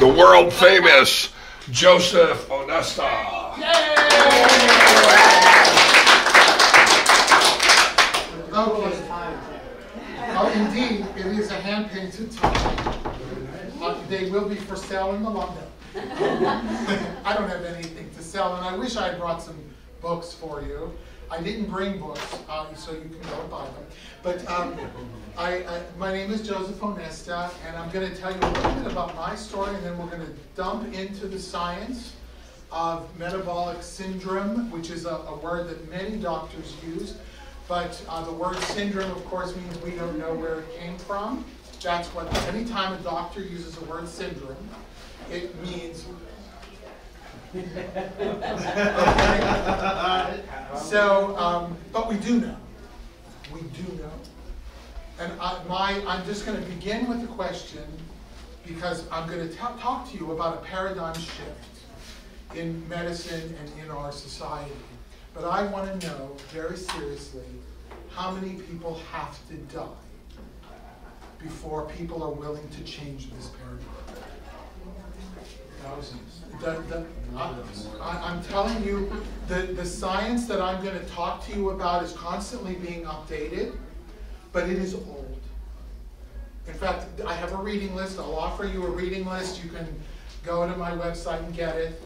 the world famous Joseph Onesta. Okay. Oh, indeed, it is a hand-painted tie. They will be for sale in the London. I don't have anything to sell, and I wish I had brought some books for you. I didn't bring books, so you can go and buy them. But my name is Joseph Onesta, and I'm going to tell you a little bit about my story, and then we're going to dump into the science of metabolic syndrome, which is a word that many doctors use. But the word syndrome, of course, means we don't know where it came from. That's what, anytime a doctor uses the word syndrome, it means. So, but we do know. We do know. And I'm just going to begin with a question, because I'm going to talk to you about a paradigm shift in medicine and in our society. But I want to know, very seriously, how many people have to die before people are willing to change this paradigm? I'm telling you, the science that I'm going to talk to you about is constantly being updated, but it is old. In fact, I have a reading list. I'll offer you a reading list. You can go to my website and get it.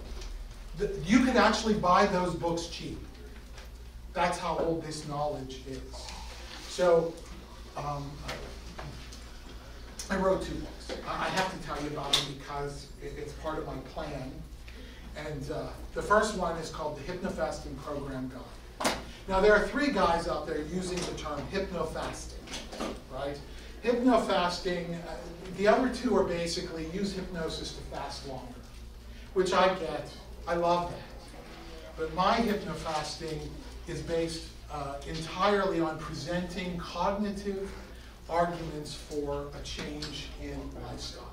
You can actually buy those books cheap. That's how old this knowledge is. So, I wrote 2 books. I have to tell you about them because it's part of my plan. And the first one is called the Hypnofasting Program Guide. Now, there are 3 guys out there using the term hypnofasting, right? Hypnofasting, the other 2 are basically use hypnosis to fast longer, which I get. I love that. But my hypnofasting is based entirely on presenting cognitive arguments for a change in lifestyle.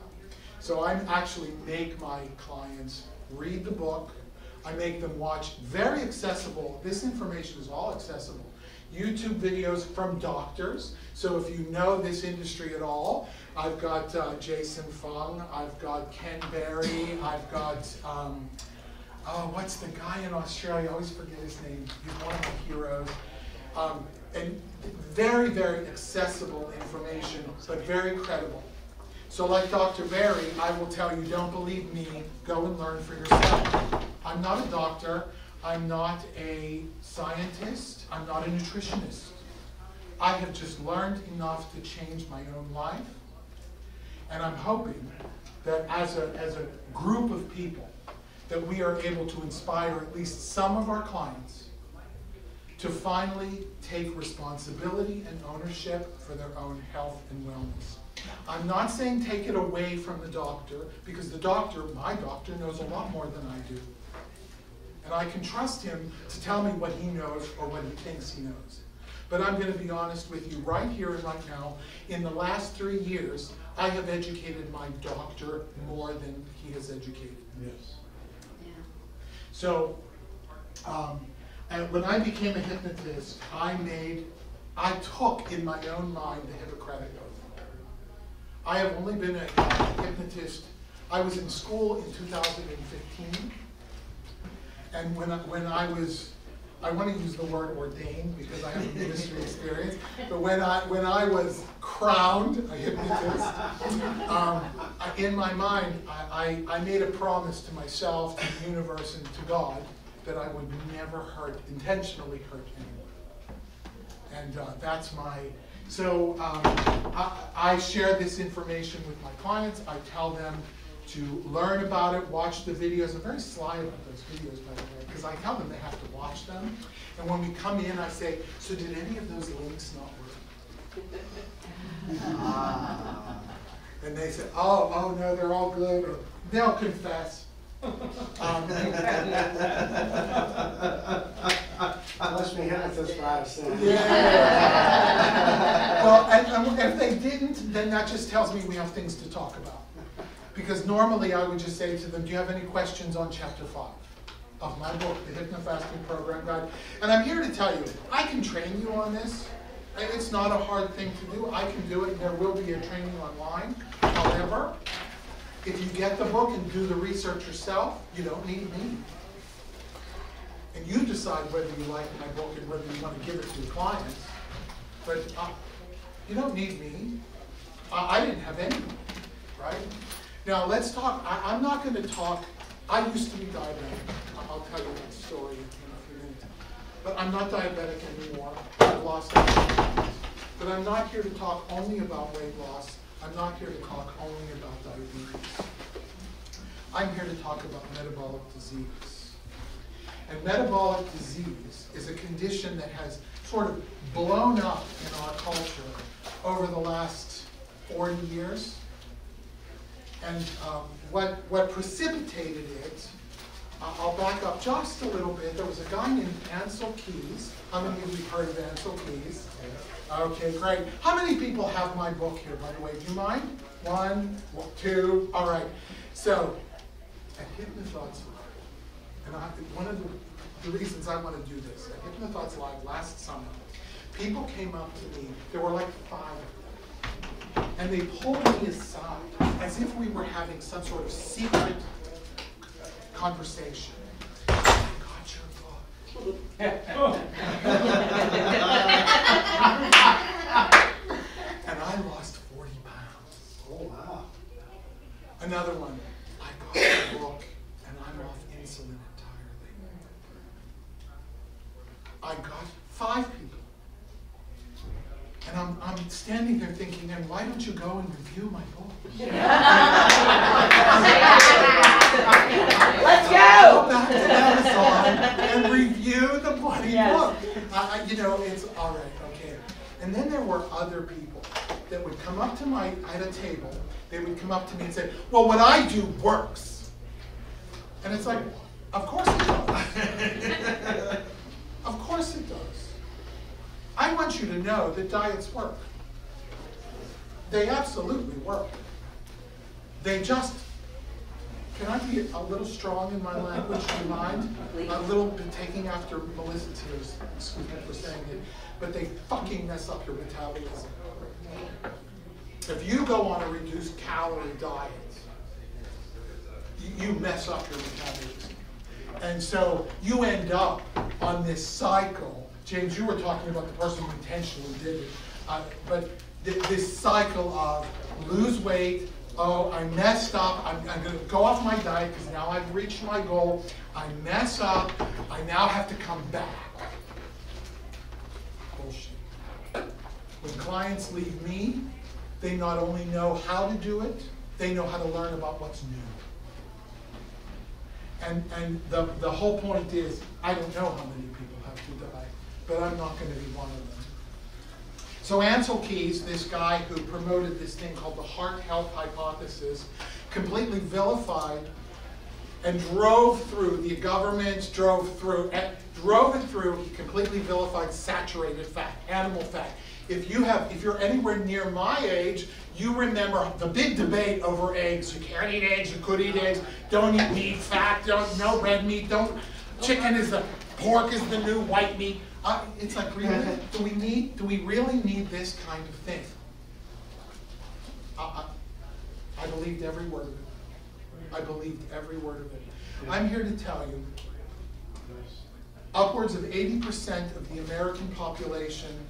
So I actually make my clients read the book. I make them watch very accessible, this information is all accessible, YouTube videos from doctors. So if you know this industry at all, I've got Jason Fung, I've got Ken Berry, I've got, what's the guy in Australia? I always forget his name. He's one of my heroes. And very, very accessible information, but very credible. So like Dr. Berry, I will tell you, don't believe me, go and learn for yourself. I'm not a doctor, I'm not a scientist, I'm not a nutritionist. I have just learned enough to change my own life, and I'm hoping that as a group of people, that we are able to inspire at least some of our clients to finally take responsibility and ownership for their own health and wellness. I'm not saying take it away from the doctor, because the doctor, my doctor, knows a lot more than I do. And I can trust him to tell me what he knows or what he thinks he knows. But I'm going to be honest with you right here and right now. In the last 3 years, I have educated my doctor more than he has educated me. Yes. Yeah. So, and when I became a hypnotist, I took in my own mind the Hippocratic Oath. I have only been a hypnotist. I was in school in 2015, and when I was, I want to use the word ordained because I have a ministry experience, but when I was crowned a hypnotist, in my mind, I made a promise to myself, to the universe, and to God, that I would never intentionally hurt anyone. And that's my, so I share this information with my clients. I tell them to learn about it, watch the videos. I'm very sly about those videos, by the way, because I tell them they have to watch them. And when we come in, I say, so did any of those links not work? And they say, oh no, they're all good. Or they'll confess. Must be hypnotists for out of sin. Yeah. Well, and if they didn't, then that just tells me we have things to talk about. Because normally I would just say to them, do you have any questions on chapter 5 of my book, the Hypnofasting Program Guide? And I'm here to tell you, I can train you on this. It's not a hard thing to do. I can do it. There will be a training online. However, If you get the book and do the research yourself, you don't need me. And you decide whether you like my book and whether you want to give it to your clients. But you don't need me. I didn't have any, right? Now let's talk. I'm not going to talk. I used to be diabetic. I'll tell you that story in a few minutes. But I'm not diabetic anymore. I've lost it. But I'm not here to talk only about weight loss. I'm not here to talk only about diabetes. I'm here to talk about metabolic disease. And metabolic disease is a condition that has sort of blown up in our culture over the last 40 years. And what precipitated it, I'll back up just a little bit. There was a guy named Ancel Keys. How many of you have heard of Ancel Keys? Okay, great. How many people have my book here, by the way? Do you mind? 1, 2, all right. So, at Hypnothoughts Live, and one of the reasons I want to do this, at Hypnothoughts Live last summer, people came up to me, there were like 5 of them, and they pulled me aside as if we were having some sort of secret conversation. I got your book. And I lost 40 pounds. Oh, wow. Another one, I got the book and I'm off insulin entirely. I got 5 people. And I'm standing there thinking, and why don't you go and review my book? Let's go! Go back to Amazon and review the bloody book. You know, it's all right, okay. And then there were other people that would come up to I had a table, they would come up to me and say, well, what I do works. And it's like, of course it does. Of course it does. I want you to know that diets work. They absolutely work. They just, can I be a little strong in my language, do you mind? A little bit taking after Melissa Tears, excuse me for saying it, but they fucking mess up your metabolism. If you go on a reduced calorie diet, you mess up your metabolism. And so you end up on this cycle. James, you were talking about the person who intentionally did it, but this cycle of lose weight, oh, I messed up, I'm going to go off my diet because now I've reached my goal, I mess up, I now have to come back. Bullshit. When clients leave me, they not only know how to do it, they know how to learn about what's new. And the whole point is, I don't know how many people have to die, but I'm not going to be one of them. So Ancel Keys, this guy who promoted this thing called the heart health hypothesis, completely vilified and drove through, the government drove it through, he completely vilified saturated fat, animal fat. If you're anywhere near my age, you remember the big debate over eggs. You can't eat eggs, you could eat eggs, don't eat meat, fat, no red meat, chicken is pork is the new white meat. It's like, really? Do we really need this kind of thing? I believed every word of it. I believed every word of it. I'm here to tell you, upwards of 80% of the American population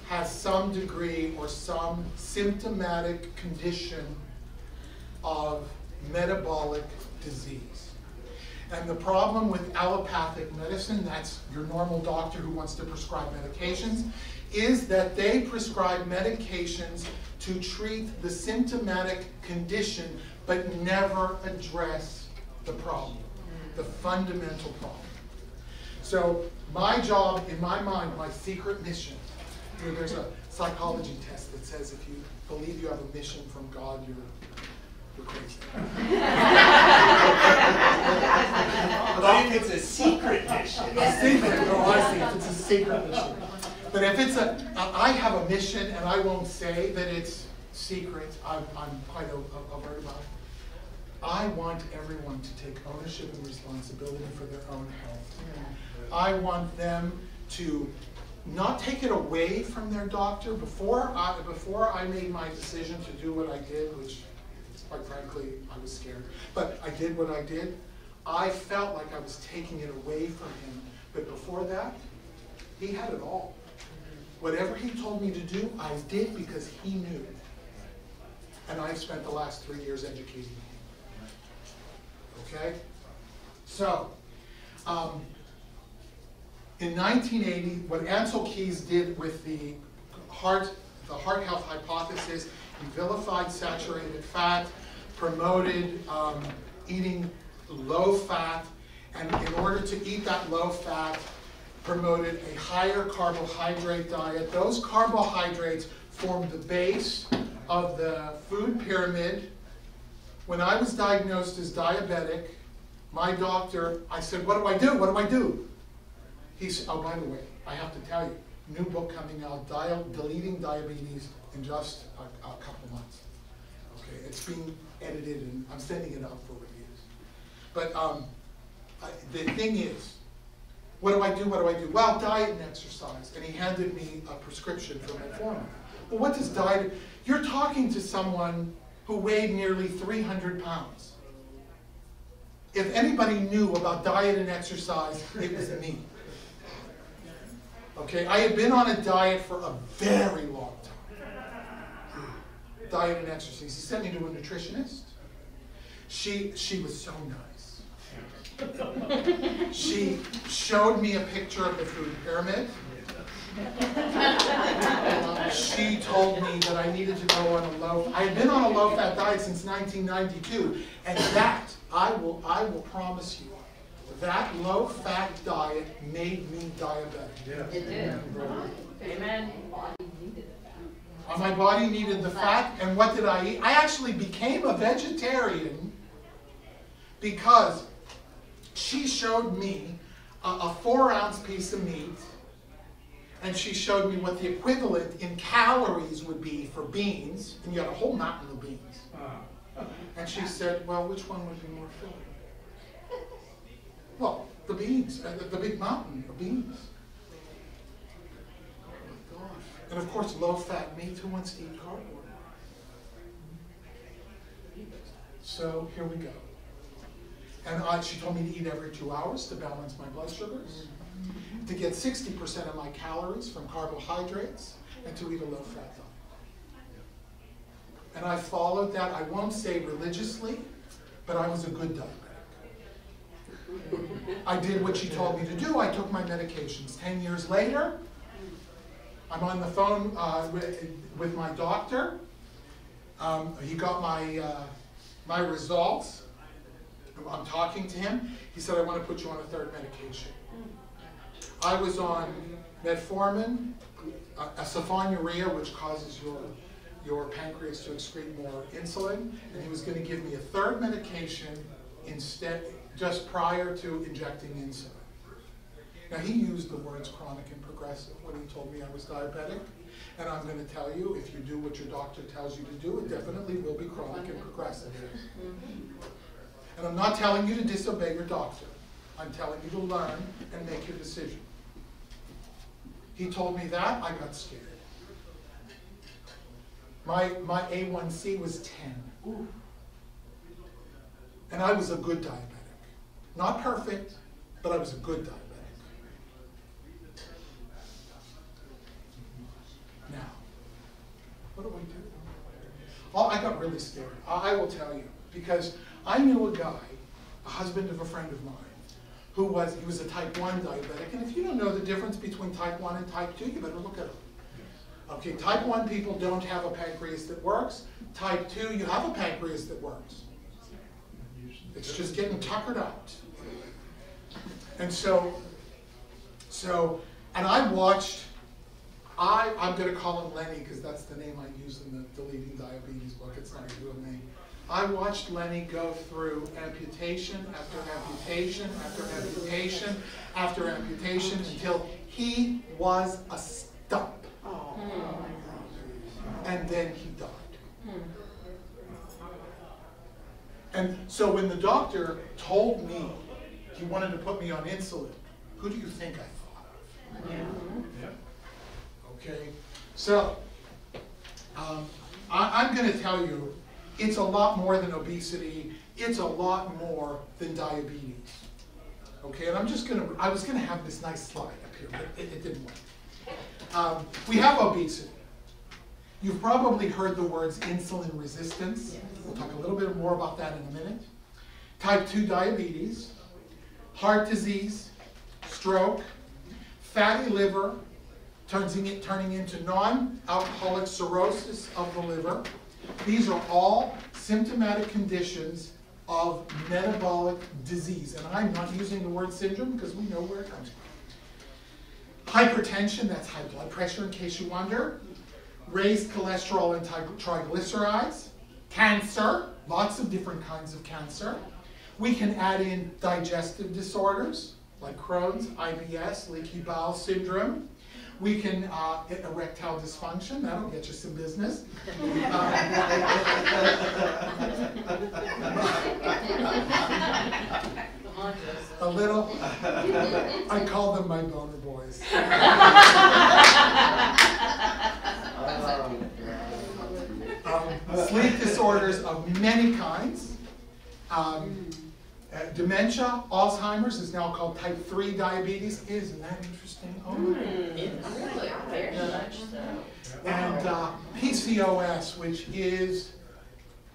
has some degree or some symptomatic condition of metabolic disease. And the problem with allopathic medicine, that's your normal doctor who wants to prescribe medications, is that they prescribe medications to treat the symptomatic condition but never address the problem, the fundamental problem. So my job, in my mind, my secret mission, there's a psychology test that says if you believe you have a mission from God, you're crazy. But if it's a secret mission. A secret, oh I see, if it's a secret mission. But if it's I have a mission and I won't say that it's secret, I'm quite overt about it. I want everyone to take ownership and responsibility for their own health. I want them to not take it away from their doctor. Before I made my decision to do what I did, which quite frankly, I was scared. But I did what I did. I felt like I was taking it away from him. But before that, he had it all. Whatever he told me to do, I did because he knew. And I've spent the last 3 years educating him. Okay? So, in 1980, what Ansel Keys did with the heart health hypothesis, he vilified saturated fat, promoted eating low fat, and in order to eat that low fat, promoted a higher carbohydrate diet. Those carbohydrates formed the base of the food pyramid. When I was diagnosed as diabetic, my doctor, I said, what do I do? What do I do? He said, oh, by the way, I have to tell you, new book coming out, Deleting Diabetes in just a couple months. Okay, it's being edited and I'm sending it out for reviews. But the thing is, what do I do? What do I do? Well, diet and exercise. And he handed me a prescription for metformin. Well, what does diet? You're talking to someone who weighed nearly 300 pounds. If anybody knew about diet and exercise, it was me. Okay, I had been on a diet for a very long time. Diet and exercise. He sent me to a nutritionist. She was so nice. She showed me a picture of the food pyramid. She told me that I needed to go on a I had been on a low-fat diet since 1992, and that, I will promise you, that low-fat diet made me diabetic. Yeah. It did. Amen. My body needed the fat, and what did I eat? I actually became a vegetarian because she showed me a 4-ounce piece of meat, and she showed me what the equivalent in calories would be for beans, and you had a whole mountain of beans. And she said, well, which one would be more filling? Well, the beans, the big mountain of beans. Oh my gosh. And of course, low-fat meat, who wants to eat cardboard? So here we go. And she told me to eat every 2 hours to balance my blood sugars, to get 60% of my calories from carbohydrates, and to eat a low-fat diet. And I followed that, I won't say religiously, but I was a good diabetic. I did what she told me to do. I took my medications. 10 years later, I'm on the phone with my doctor. He got my results. I'm talking to him. He said, I want to put you on a 3rd medication. I was on metformin, sulfonylurea, which causes your pancreas to excrete more insulin, and he was going to give me a 3rd medication instead, just prior to injecting insulin. Now, he used the words chronic and progressive when he told me I was diabetic, and I'm going to tell you, if you do what your doctor tells you to do, it definitely will be chronic and progressive. And I'm not telling you to disobey your doctor. I'm telling you to learn and make your decision. He told me that, I got scared. My A1C was 10. And I was a good diabetic. Not perfect, but I was a good diabetic. Now, what do I do? Oh, I got really scared. I will tell you, because I knew a guy, a husband of a friend of mine, he was a type 1 diabetic, and if you don't know the difference between type 1 and type 2, you better look at it. Okay, type 1 people don't have a pancreas that works. Type 2, you have a pancreas that works. It's just getting tuckered out. And and I watched, I'm going to call him Lenny because that's the name I use in the Deleting Diabetes book. It's not his real name. I watched Lenny go through amputation after amputation after amputation after amputation until he was a stump. And then he died. And so when the doctor told me he wanted to put me on insulin, who do you think I thought of? Okay, so I'm going to tell you, it's a lot more than obesity. It's a lot more than diabetes. Okay, and I was gonna have this nice slide up here, but it didn't work. We have obesity. You've probably heard the words insulin resistance. Yes. We'll talk a little bit more about that in a minute. Type 2 diabetes, heart disease, stroke, fatty liver, turning into non-alcoholic cirrhosis of the liver. These are all symptomatic conditions of metabolic disease. And I'm not using the word syndrome because we know where it comes from. Hypertension, that's high blood pressure in case you wonder. Raised cholesterol and triglycerides. Cancer, lots of different kinds of cancer. We can add in digestive disorders like Crohn's, IBS, leaky bowel syndrome. We can get erectile dysfunction, that'll get you some business. A little, I call them my boner boys. Sleep disorders of many kinds. Dementia, Alzheimer's is now called type 3 diabetes. Isn't that interesting? Oh my goodness. Really? Very much so. And PCOS, which is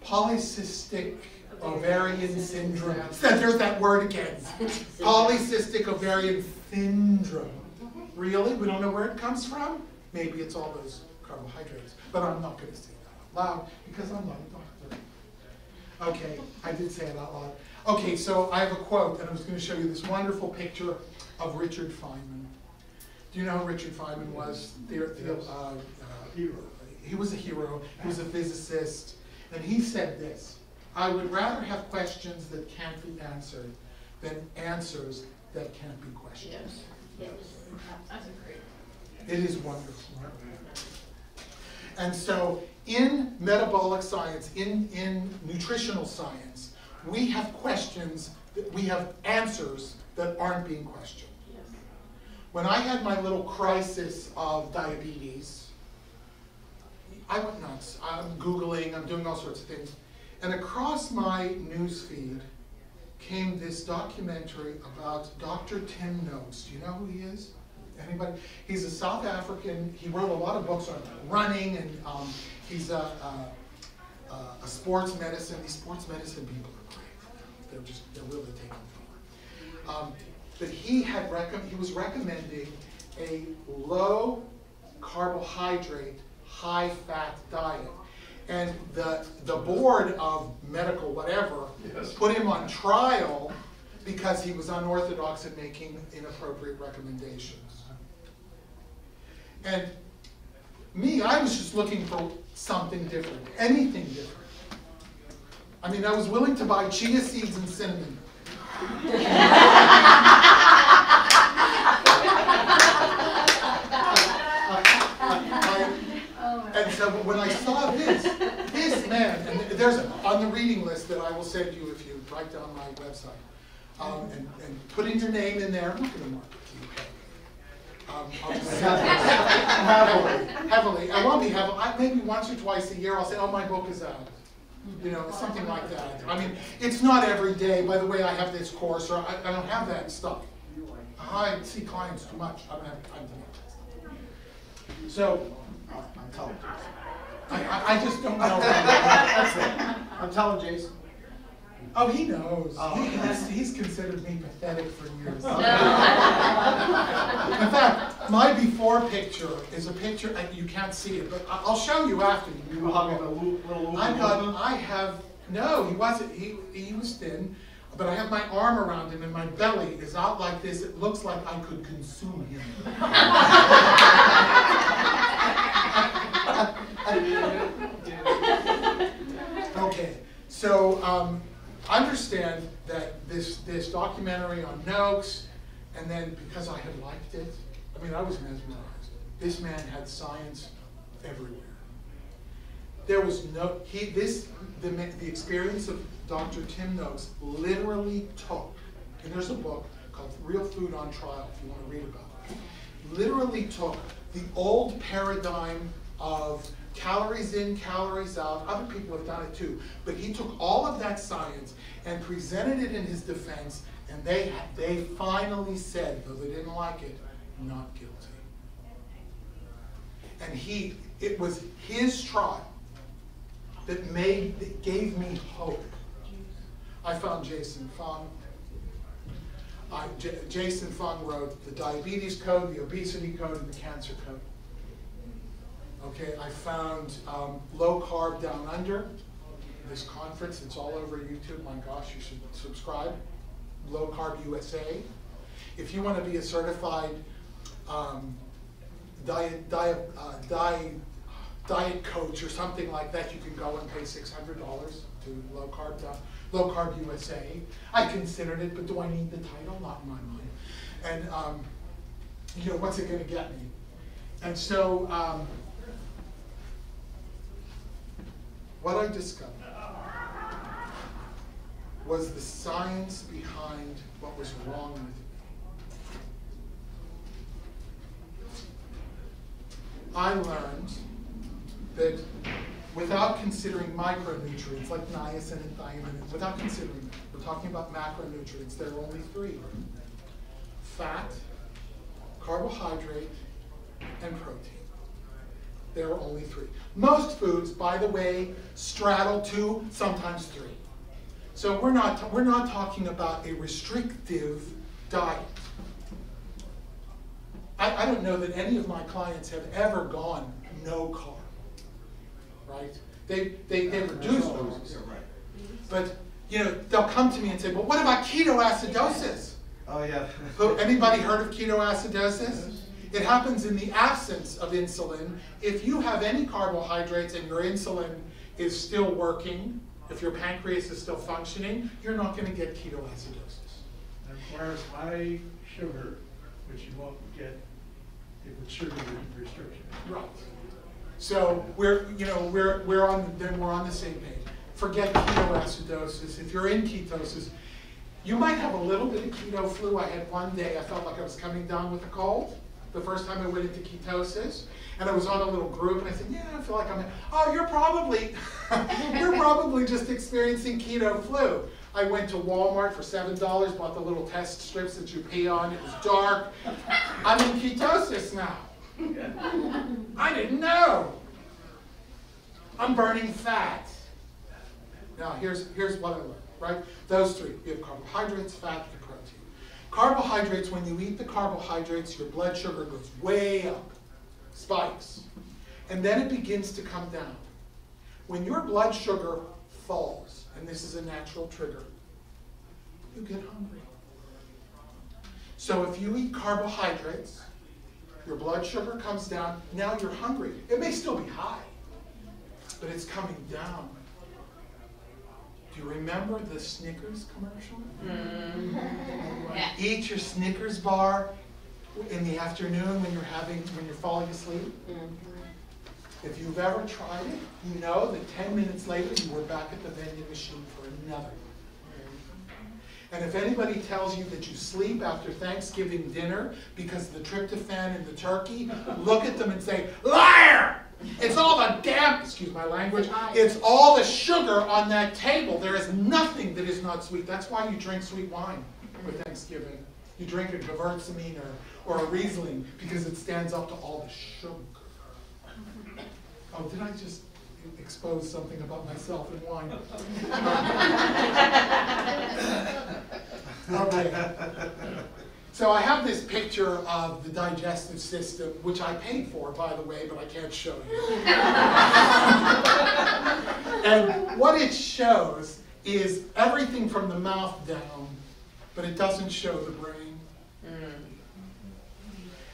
polycystic ovarian syndrome. There's that word again. Polycystic ovarian syndrome. Really? We don't know where it comes from? Maybe it's all those carbohydrates. But I'm not going to say that out loud because I'm not a doctor. Okay, I did say it out loud. Okay, so I have a quote, and I was going to show you this wonderful picture of Richard Feynman. Do you know who Richard Feynman was? He was a hero. He was a physicist. And he said this: I would rather have questions that can't be answered than answers that can't be questioned. Yes. Yes. That's great. It is wonderful. And so in metabolic science, in nutritional science, we have questions, we have answers that aren't being questioned. Yes. When I had my little crisis of diabetes, I went nuts. I'm Googling, I'm doing all sorts of things. And across my news feed came this documentary about Dr. Tim Noakes. Do you know who he is? Anybody? He's a South African. He wrote a lot of books on running, and he's a sports medicine. These sports medicine people are great. They're really taking over. But he was recommending a low carbohydrate, high fat diet. And the board of medical whatever put him on trial because he was unorthodox in making inappropriate recommendations. And me, I was just looking for something different, anything different. I mean, I was willing to buy chia seeds and cinnamon. And so when I saw this man, and there's on the reading list that I will send you if you write down my website, and put in your name in there. I'm not going to market you. I'll just heavily. I won't be heavily. Maybe once or twice a year I'll say, oh, my book is out. You know, something like that. I mean, it's not every day. By the way, I have this course, or I don't have that stuff. I see clients too much. I don't have time to do that. So, I'm telling Jason. I just don't know. That's it. I'm telling Jason. Oh, he knows. Oh. He's considered me pathetic for years. No. In fact, my before picture is a picture, and you can't see it, but I'll show you after. You were hugging a little no, he wasn't. He was thin, but I have my arm around him, and my belly is out like this. It looks like I could consume him. Okay, so understand that this documentary on Noakes, and then because I had liked it, I mean, I was mesmerized. This man had science everywhere. There was no, the experience of Dr. Tim Noakes literally took, and there's a book called Real Food on Trial, if you want to read about it, literally took the old paradigm of calories in, calories out. Other people have done it too. But he took all of that science and presented it in his defense, and they finally said, though they didn't like it, not guilty. And it was his trial that gave me hope. I found Jason Fung. Jason Fung wrote the diabetes code, the obesity code, and the cancer code. Okay, I found Low Carb Down Under, this conference. It's all over YouTube. My gosh, you should subscribe. Low Carb USA. If you want to be a certified diet coach or something like that, you can go and pay $600 to Low Carb USA. I considered it, but do I need the title? Not in my mind. And you know, what's it going to get me? And so what I discovered was the science behind what was wrong with me. I learned that without considering micronutrients like niacin and thiamine, without considering them, we're talking about macronutrients, there are only three: fat, carbohydrate, and protein. There are only three. Most foods, by the way, straddle 2, sometimes 3. So we're not talking about a restrictive diet. I don't know that any of my clients have ever gone no carb, right? They reduce those. But you know, they'll come to me and say, well, what about ketoacidosis? Oh, yeah. Anybody heard of ketoacidosis? It happens in the absence of insulin. If you have any carbohydrates and your insulin is still working, if your pancreas is still functioning, you're not going to get ketoacidosis. It requires high sugar, which you won't get with sugar restriction. Right. So we're on the same page. Forget ketoacidosis. If you're in ketosis, you might have a little bit of keto flu. I had one day I felt like I was coming down with a cold. The first time I went into ketosis, and I was on a little group, and I said, yeah, I feel like you're probably just experiencing keto flu. I went to Walmart for $7, bought the little test strips that you pee on. It was dark. I'm in ketosis now. I didn't know. I'm burning fat. Now here's what I learned, right? Those three. We have carbohydrates, fat, and protein. Carbohydrates, when you eat the carbohydrates, your blood sugar goes way up, spikes, and then it begins to come down. When your blood sugar falls, and this is a natural trigger, you get hungry. So if you eat carbohydrates, your blood sugar comes down, now you're hungry. It may still be high, but it's coming down. Do you remember the Snickers commercial? Yeah. Eat your Snickers bar in the afternoon when you're falling asleep. If you've ever tried it, you know that 10 minutes later you were back at the vending machine for another. And if anybody tells you that you sleep after Thanksgiving dinner because of the tryptophan in the turkey, look at them and say, liar! It's all the damn, excuse my language, it's all the sugar on that table. There is nothing that is not sweet. That's why you drink sweet wine for Thanksgiving. You drink a Gewürztraminer or a Riesling because it stands up to all the sugar. Oh, did I just expose something about myself in wine? Okay. So I have this picture of the digestive system, which I paid for, by the way, but I can't show you. And what it shows is everything from the mouth down, but it doesn't show the brain.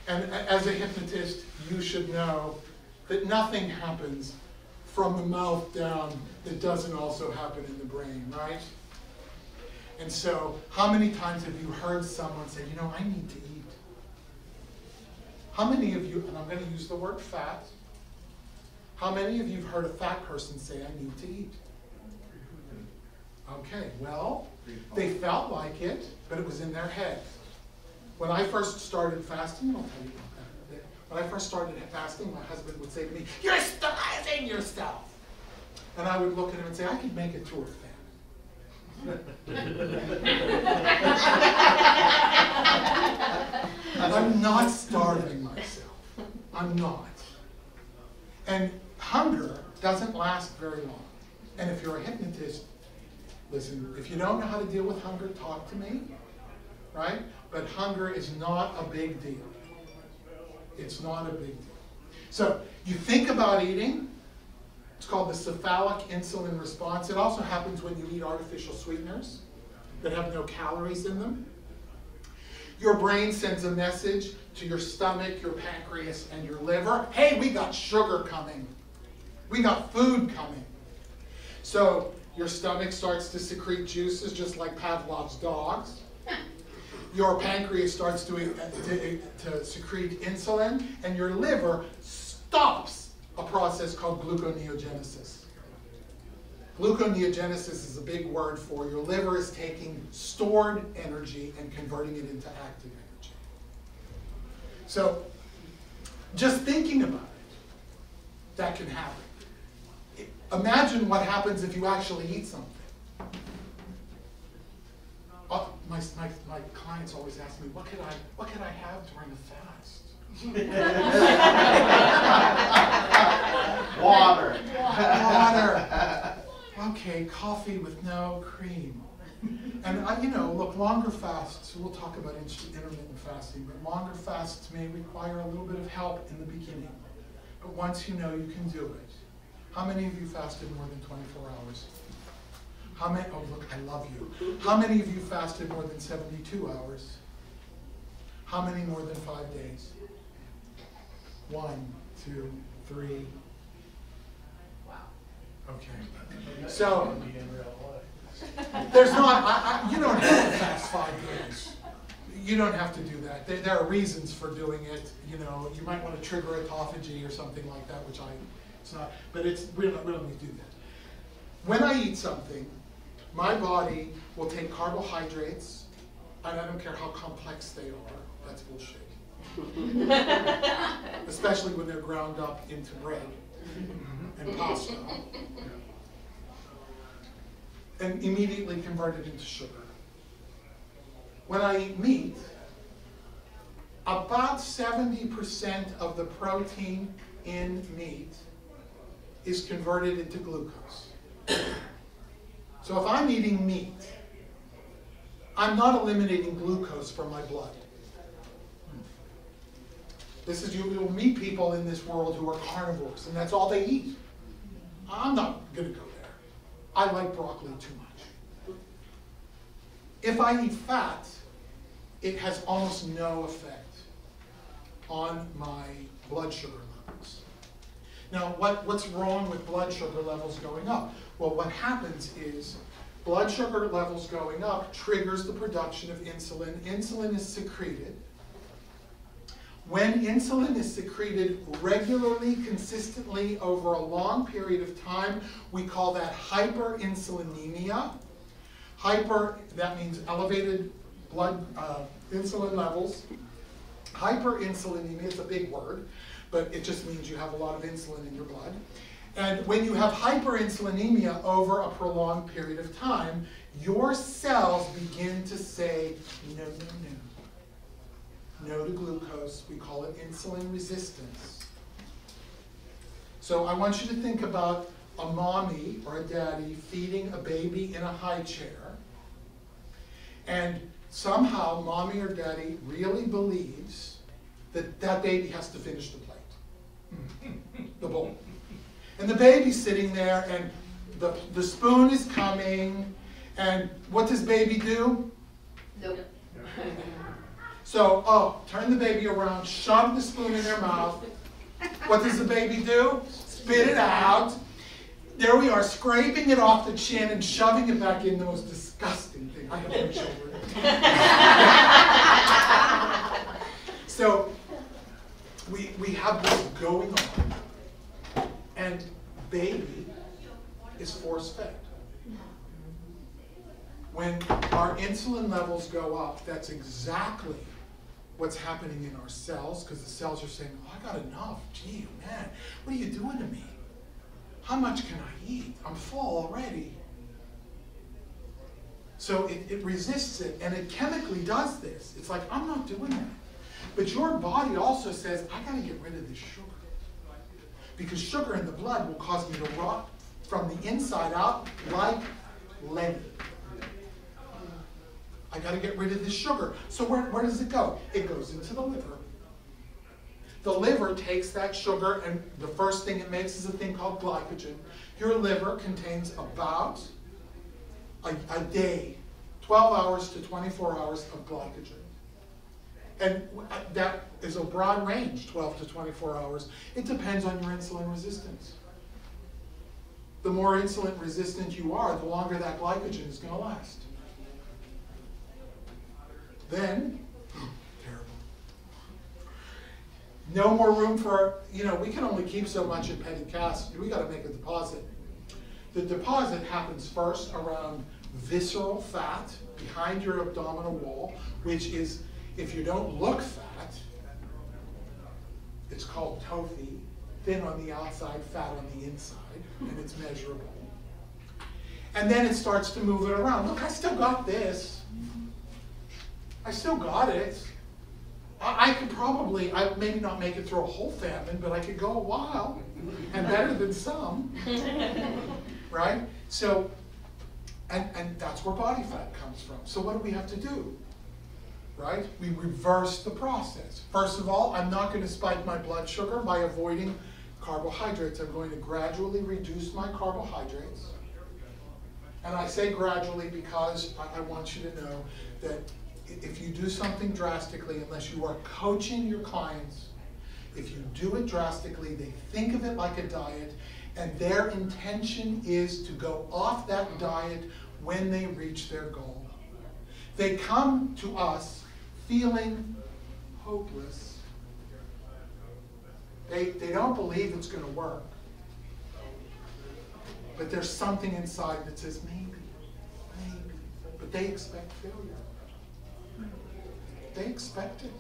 And as a hypnotist, you should know that nothing happens from the mouth down that doesn't also happen in the brain, right? And so, how many times have you heard someone say, you know, I need to eat? How many of you, and I'm going to use the word fat, how many of you have heard a fat person say, I need to eat? Okay, well, they felt like it, but it was in their head. When I first started fasting, I'll tell you about that. When I first started fasting, my husband would say to me, you're starving! starving yourself. And I would look at him and say, I could make it through a famine. I'm not starving myself. I'm not. And hunger doesn't last very long. And if you're a hypnotist, listen, if you don't know how to deal with hunger, talk to me, right? But hunger is not a big deal. It's not a big deal. So you think about eating. It's called the cephalic insulin response. It also happens when you eat artificial sweeteners that have no calories in them. Your brain sends a message to your stomach, your pancreas, and your liver. Hey, we got sugar coming. We got food coming. So your stomach starts to secrete juices just like Pavlov's dogs. Your pancreas starts to secrete insulin, and your liver stops a process called gluconeogenesis. Gluconeogenesis is a big word for your liver is taking stored energy and converting it into active energy. So just thinking about it, that can happen. Imagine what happens if you actually eat something. My clients always ask me, what could I have during the fast? Water. Water. Okay, coffee with no cream. And look, longer fasts, we'll talk about intermittent fasting, but longer fasts may require a little bit of help in the beginning. But once you know, you can do it. How many of you fasted more than 24 hours? How many, oh look, I love you. How many of you fasted more than 72 hours? How many more than 5 days? 1, 2, 3. Wow. Okay. So, there's not, you don't have to fast 5 days. You don't have to do that. There are reasons for doing it. You might want to trigger autophagy or something like that, which it's not, but we don't need to do that. When I eat something, my body will take carbohydrates, and I don't care how complex they are, that's bullshit. Especially when they're ground up into bread and pasta, and immediately convert it into sugar. When I eat meat, about 70% of the protein in meat is converted into glucose. So if I'm eating meat, I'm not eliminating glucose from my blood. You'll meet people in this world who are carnivores, and that's all they eat. I'm not going to go there. I like broccoli too much. If I eat fat, it has almost no effect on my blood sugar levels. Now, what's wrong with blood sugar levels going up? Well, what happens is blood sugar levels going up triggers the production of insulin. Insulin is secreted. When insulin is secreted regularly, consistently, over a long period of time, we call that hyperinsulinemia. That means elevated blood insulin levels. Hyperinsulinemia is a big word, but it just means you have a lot of insulin in your blood. And when you have hyperinsulinemia over a prolonged period of time, your cells begin to say, no, no, no. No to glucose. We call it insulin resistance. So I want you to think about a mommy or a daddy feeding a baby in a high chair. And somehow mommy or daddy really believes that that baby has to finish the plate, the bowl. And the baby's sitting there, and the spoon is coming, and what does baby do? Nope. So, turn the baby around, shove the spoon in their mouth. What does the baby do? Spit it out. There we are, scraping it off the chin and shoving it back in, the most disgusting thing. I have no children. So, we have this going on, and baby is force-fed. When our insulin levels go up, that's exactly what's happening in our cells, because the cells are saying, oh, I got enough. Gee, man, what are you doing to me? how much can I eat? I'm full already. So it resists it, and it chemically does this. It's like, I'm not doing that. But your body also says, I gotta get rid of this sugar. Because sugar in the blood will cause me to rot from the inside out like lead. I gotta get rid of this sugar. So where does it go? It goes into the liver. The liver takes that sugar, and the first thing it makes is a thing called glycogen. Your liver contains about a day, 12 hours to 24 hours of glycogen. And that is a broad range, 12 to 24 hours. It depends on your insulin resistance. The more insulin resistant you are, the longer that glycogen is going to last. Then, terrible. No more room for, we can only keep so much in petty cash. We got to make a deposit. The deposit happens first around visceral fat behind your abdominal wall, which is, if you don't look fat, it's called tophi, thin on the outside, fat on the inside, and it's measurable. And then it starts to move it around. Look, I still got this. I still got it. I could probably, maybe not make it through a whole famine, but I could go a while, and better than some, right? So, and that's where body fat comes from. So what do we have to do? Right? We reverse the process. First of all, I'm not going to spike my blood sugar by avoiding carbohydrates. I'm going to gradually reduce my carbohydrates. And I say gradually because I want you to know that if you do something drastically, unless you are coaching your clients, if you do it drastically, they think of it like a diet, and their intention is to go off that diet when they reach their goal. They come to us feeling hopeless. They don't believe it's going to work. But there's something inside that says, maybe. But they expect failure. They expect it.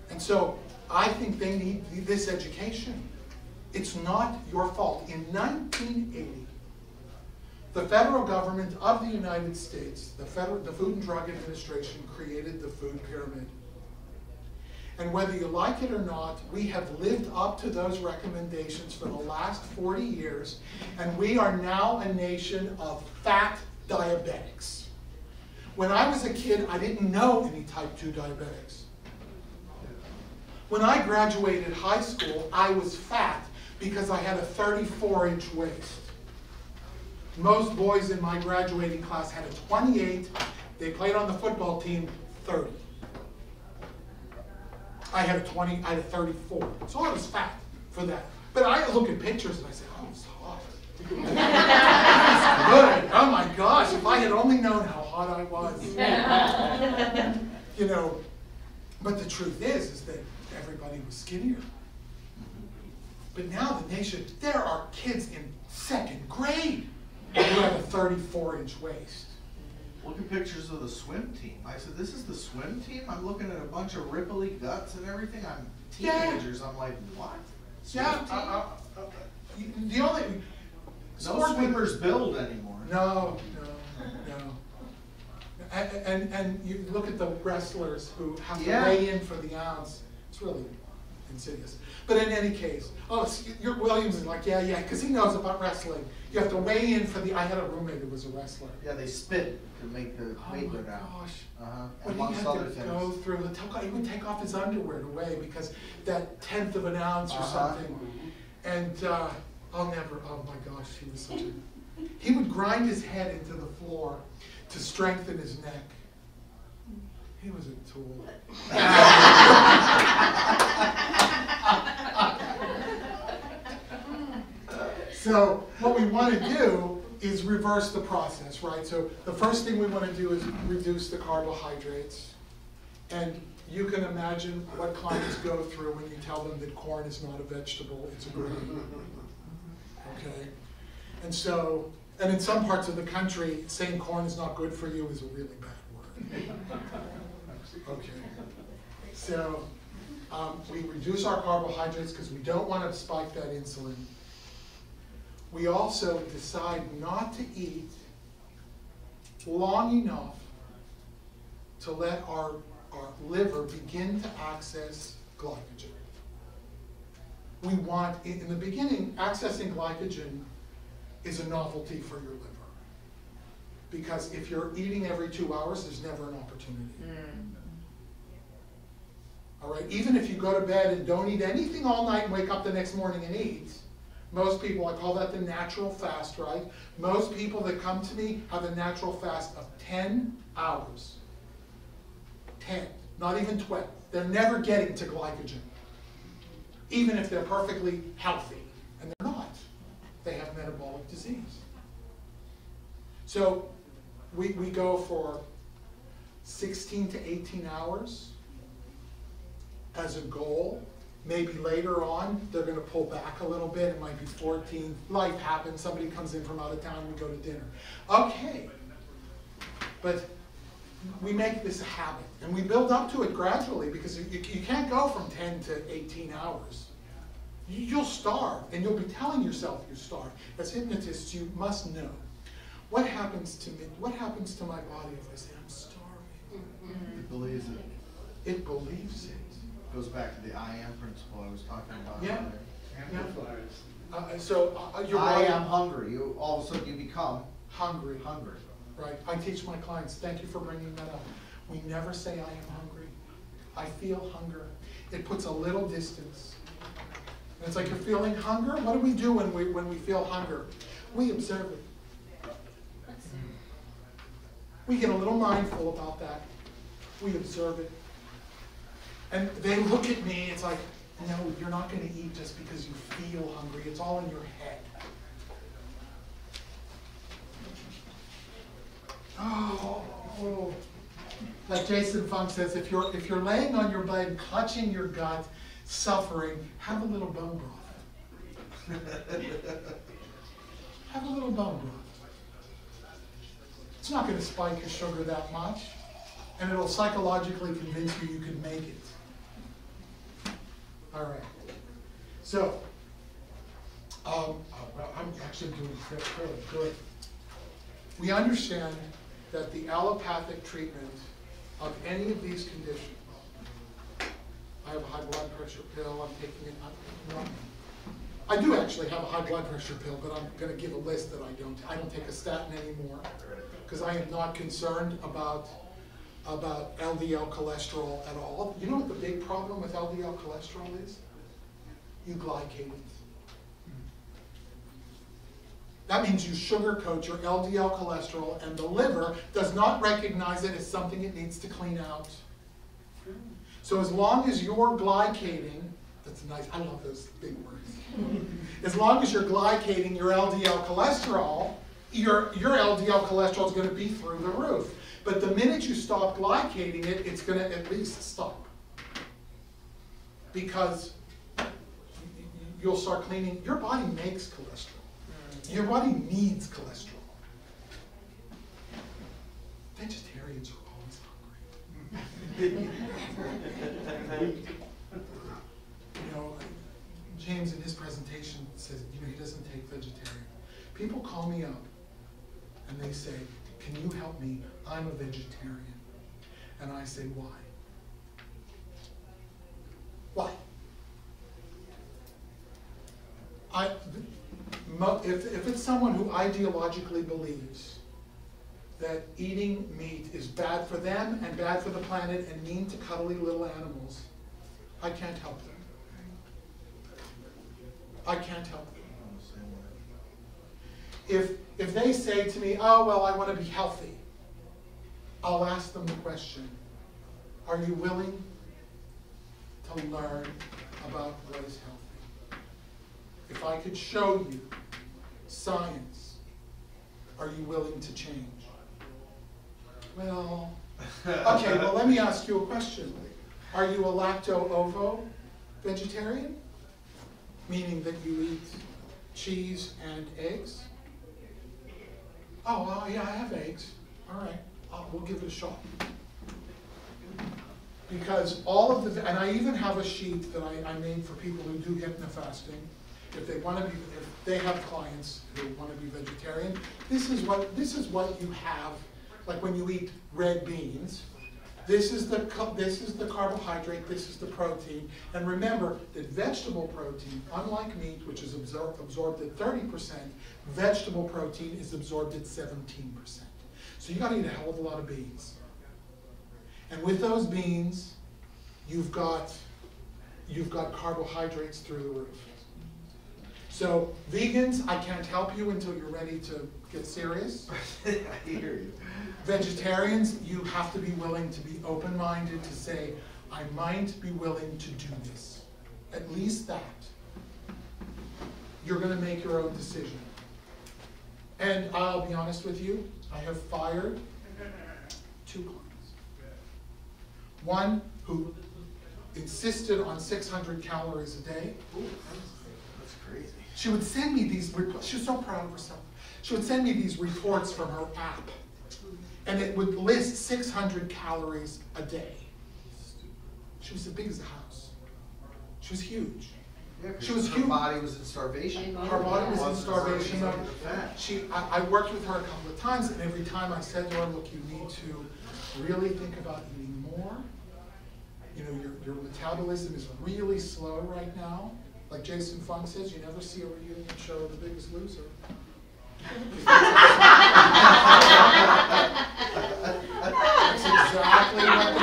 And so I think they need this education. It's not your fault. In 1980, the federal government of the United States, the Food and Drug Administration, created the food pyramid. And whether you like it or not, we have lived up to those recommendations for the last 40 years, and we are now a nation of fat diabetics. When I was a kid, I didn't know any type 2 diabetics. When I graduated high school, I was fat because I had a 34-inch waist. Most boys in my graduating class had a 28. They played on the football team, 30. I had a 34. So I was fat for that. But I look at pictures and I say, oh, it's hot. It's good. Oh my gosh, if I had only known how hot I was. But the truth is that everybody was skinnier. But now the nation, there are kids in 2nd grade who have a 34-inch waist. Look at pictures of the swim team. I said, this is the swim team? I'm looking at a bunch of ripply guts and everything. I'm teenagers. I'm like, what? Swim team? The only... No swimmers build anymore. No. And you look at the wrestlers who have to weigh in for the ounce. It's really insidious. But in any case, Williams is like, yeah, because he knows about wrestling. You have to weigh in for the, I had a roommate who was a wrestler. Yeah, they spit to make the weight go down. Oh my gosh. But he had to go through, he would take off his underwear to weigh because that 1/10 of an ounce or something. And oh my gosh, he was such a, he would grind his head into the floor to strengthen his neck. He was a tool. So what we want to do is reverse the process, right? So the first thing we want to do is reduce the carbohydrates. And you can imagine what clients go through when you tell them that corn is not a vegetable, it's a grain. Okay? And so, and in some parts of the country, saying corn is not good for you is a really bad word. Okay. So, We reduce our carbohydrates because we don't want to spike that insulin. We also decide not to eat long enough to let our liver begin to access glycogen. We want, in the beginning, accessing glycogen is a novelty for your liver. Because if you're eating every 2 hours, there's never an opportunity. All right, even if you go to bed and don't eat anything all night and wake up the next morning and eat, most people, I call that the natural fast, right? Most people that come to me have a natural fast of 10 hours. 10, not even 12. They're never getting to glycogen, even if they're perfectly healthy. And they're not. They have metabolic disease. So we go for 16 to 18 hours as a goal. Maybe later on, they're going to pull back a little bit. It might be 14. Life happens. Somebody comes in from out of town. We go to dinner. Okay. But we make this a habit. And we build up to it gradually because you can't go from 10 to 18 hours. You'll starve. And you'll be telling yourself you're starved. As hypnotists, you must know. What happens to me? What happens to my body if I say I'm starving? It believes it. It believes it. Goes back to the I am principle I was talking about Yeah. earlier. Amplifies. Your I body, am hungry. You all of a sudden you become hungry. hungry. Right. I teach my clients, thank you for bringing that up. We never say I am hungry. I feel hunger. It puts a little distance. And it's like you're feeling hunger. What do we do when we feel hunger? We observe it. We get a little mindful about that. We observe it. And they look at me, it's like, no, you're not going to eat just because you feel hungry. It's all in your head. Oh. Like Jason Funk says, if you're laying on your bed, clutching your gut, suffering, have a little bone broth. Have a little bone broth. It's not going to spike your sugar that much, and it'll psychologically convince you you can make it. All right. So, well, I'm actually doing fairly good. We understand that the allopathic treatment of any of these conditions, I have a high blood pressure pill, I'm taking it, I do actually have a high blood pressure pill, but I'm going to give a list that I don't take a statin anymore, because I am not concerned about LDL cholesterol at all. You know what the big problem with LDL cholesterol is? You glycate it. That means you sugarcoat your LDL cholesterol, and the liver does not recognize it as something it needs to clean out. So as long as you're glycating, that's nice, I love those big words. As long as you're glycating your LDL cholesterol, your LDL cholesterol is going to be through the roof. But the minute you stop glycating it, it's going to at least stop. Because you'll start cleaning. Your body makes cholesterol. Your body needs cholesterol. Vegetarians are always hungry. You know, James in his presentation says, you know, he doesn't take vegetarian. People call me up and they say, can you help me? I'm a vegetarian. And I say, why? Why? If it's someone who ideologically believes that eating meat is bad for them and bad for the planet and mean to cuddly little animals, I can't help them. I can't help them. If they say to me, oh, well, I want to be healthy, I'll ask them the question, are you willing to learn about what is healthy? If I could show you science, are you willing to change? Well, okay, well, let me ask you a question. Are you a lacto-ovo vegetarian? Meaning that you eat cheese and eggs? Oh, well, yeah, I have eggs. All right, we'll give it a shot. Because all of the, and I even have a sheet that I made for people who do hypnofasting. If they want to be, if they have clients who want to be vegetarian, this is what you have. Like when you eat red beans, this is the carbohydrate, this is the protein. And remember that vegetable protein, unlike meat, which is absorbed at 30%, vegetable protein is absorbed at 17%. So you got to eat a hell of a lot of beans. And with those beans, you've got carbohydrates through the roof. So vegans, I can't help you until you're ready to get serious. I hear you. Vegetarians, you have to be willing to be open-minded to say, I might be willing to do this. At least that. You're going to make your own decision. And I'll be honest with you, I have fired 2 clients. One who insisted on 600 calories a day. Ooh, that's crazy. She would send me these reports. She was so proud of herself. She would send me these reports from her app. And it would list 600 calories a day. She was as big as a house. She was huge. Yeah, She was her huge. body was in starvation. Her body was in starvation mode. Fat. I worked with her a couple of times, and every time I said to her, look, you need to really think about eating more. You know, your metabolism is really slow right now. Like Jason Fung says, you never see a reunion show of The Biggest Loser. That's exactly what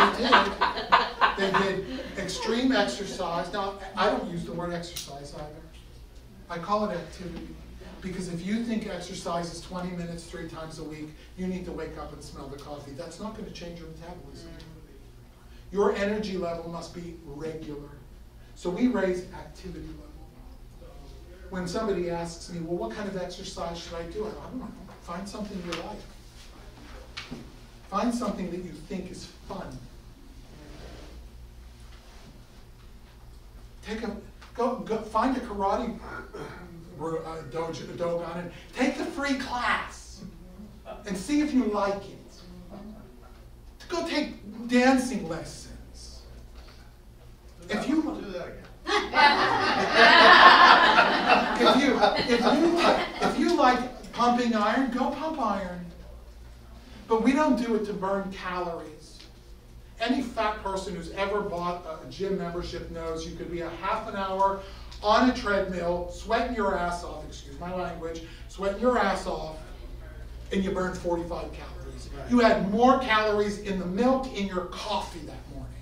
they did. They did extreme exercise. Now, I don't use the word exercise either. I call it activity. Because if you think exercise is 20 minutes 3 times a week, you need to wake up and smell the coffee. That's not going to change your metabolism. Your energy level must be regular. So we raise activity level. When somebody asks me, well, what kind of exercise should I do? I don't know. Find something you like. Find something that you think is fun. Go find a karate dogan and take the free class and see if you like it. Go take dancing lessons. If you do that again. if you like pumping iron, go pump iron. But we don't do it to burn calories. Any fat person who's ever bought a gym membership knows you could be a half an hour on a treadmill, sweating your ass off, excuse my language, sweating your ass off, and you burn 45 calories. Right. You had more calories in the milk in your coffee that morning.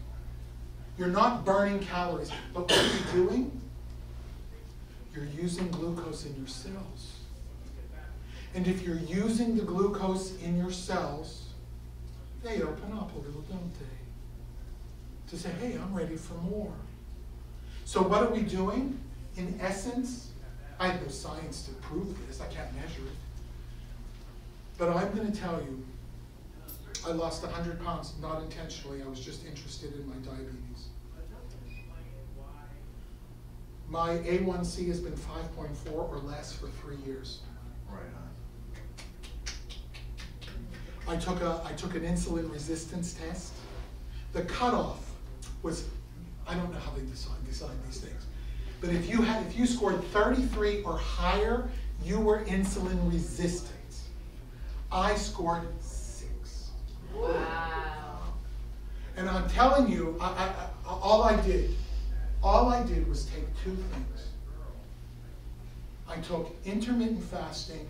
You're not burning calories. But what you're doing, you're using glucose in your cells. And if you're using the glucose in your cells, they open up a little, don't they? To say, hey, I'm ready for more. So what are we doing? In essence, I have no science to prove this. I can't measure it. But I'm going to tell you, I lost 100 pounds, not intentionally. I was just interested in my diabetes. My A1C has been 5.4 or less for 3 years. Right on. I took an insulin resistance test. The cutoff was, I don't know how they decide these things, but if you scored 33 or higher, you were insulin resistant. I scored 6. Wow. And I'm telling you, all I did was take 2 things. I took intermittent fasting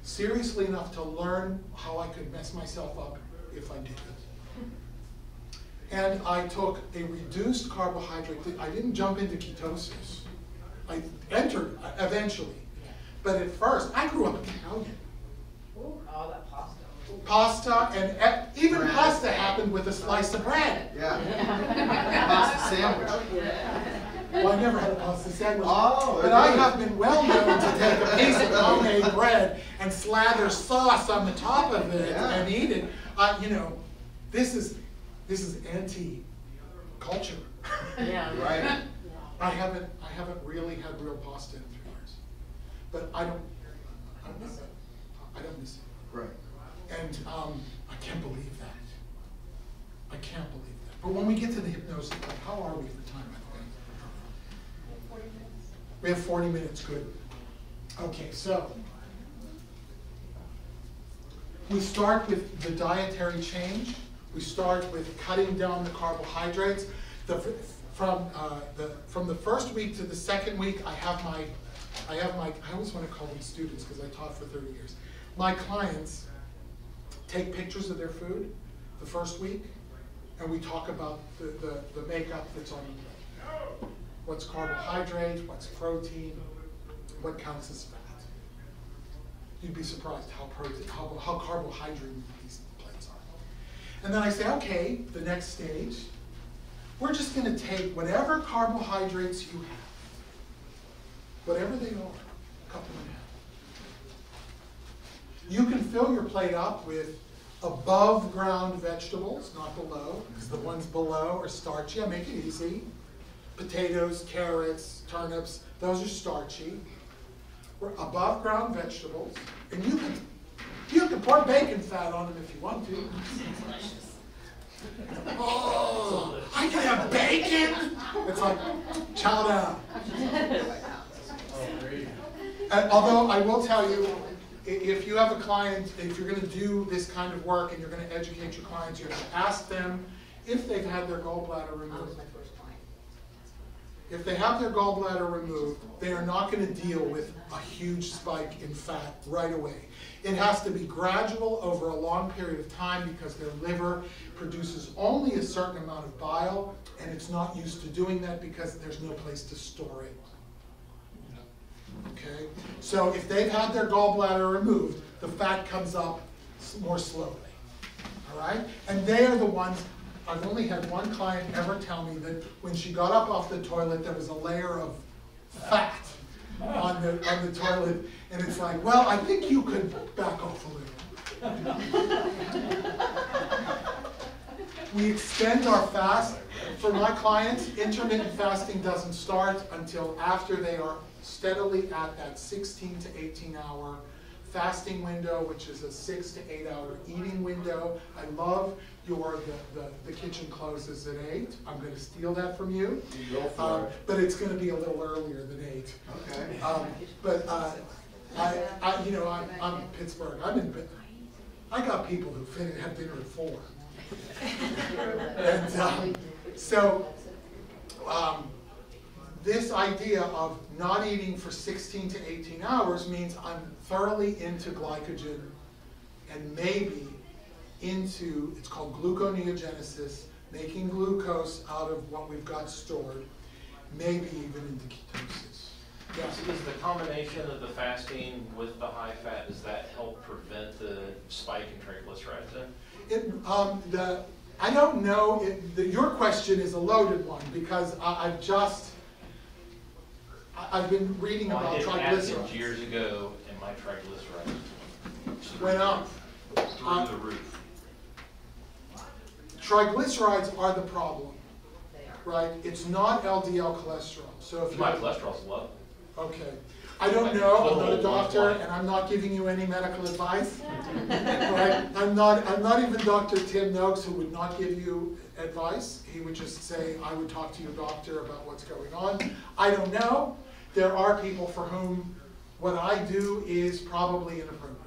seriously enough to learn how I could mess myself up if I did it. And I took a reduced carbohydrate. I didn't jump into ketosis. I entered eventually. But at first, I grew up Italian. Ooh, all that pasta. Pasta, and even Bread. pasta happened with a slice of bread. Yeah. Pasta sandwich. Well, I never had a pasta sandwich. Oh, but I have been well known to take a piece of homemade bread and slather sauce on the top of it and eat it. You know, this is anti-culture. Yeah. Right. I haven't really had real pasta in 3 years, but I don't miss it. I don't miss it. Right. And I can't believe that. I can't believe that. But when we get to the hypnosis, like, how are we for time, by the way? 40 minutes. We have 40 minutes, good. Okay, so we start with the dietary change. We start with cutting down the carbohydrates. From the first week to the second week, I always want to call them students because I taught for 30 years. My clients take pictures of their food the first week, and we talk about the makeup that's on the plate. What's carbohydrate, what's protein, what counts as fat. You'd be surprised how carbohydrate these plates are. And then I say, okay, the next stage, we're just going to take whatever carbohydrates you have, whatever they are, cut them in half. You can fill your plate up with above ground vegetables, not below, because the ones below are starchy. I make it easy. Potatoes, carrots, turnips, those are starchy. We're above ground vegetables, and you can pour bacon fat on them if you want to. Oh, I can have bacon? It's like, chow down. Although I will tell you, if you have a client, if you're going to do this kind of work and you're going to educate your clients, you have to ask them if they've had their gallbladder removed. If they have their gallbladder removed, they are not going to deal with a huge spike in fat right away. It has to be gradual over a long period of time because their liver produces only a certain amount of bile, and it's not used to doing that because there's no place to store it. Okay? So if they've had their gallbladder removed, the fat comes up more slowly. All right? And they are the ones. I've only had one client ever tell me that when she got up off the toilet, there was a layer of fat on the toilet, and it's like, well, I think you could back off a little. We extend our fast. For my clients, intermittent fasting doesn't start until after they are steadily at that 16 to 18 hour fasting window, which is a 6 to 8 hour eating window. I love the kitchen closes at 8. I'm going to steal that from you. You go for it. But it's going to be a little earlier than 8. Okay. I'm in Pittsburgh. I got people who have dinner at 4. And this idea of not eating for 16 to 18 hours means I'm thoroughly into glycogen and maybe into, it's called gluconeogenesis, making glucose out of what we've got stored, maybe even into ketosis. Yes. Does the combination of the fasting with the high fat, does that help prevent the spike in triglycerides then? I don't know. Your question is a loaded one because I've been reading about triglycerides. Years ago, and my triglycerides went up through the roof. Triglycerides are the problem, right? It's not LDL cholesterol. So if my cholesterol's low. Okay. I don't know. I'm not a doctor, and I'm not giving you any medical advice. Right? I'm not even Dr. Tim Noakes, who would not give you advice. He would just say, I would talk to your doctor about what's going on. I don't know. There are people for whom what I do is probably inappropriate.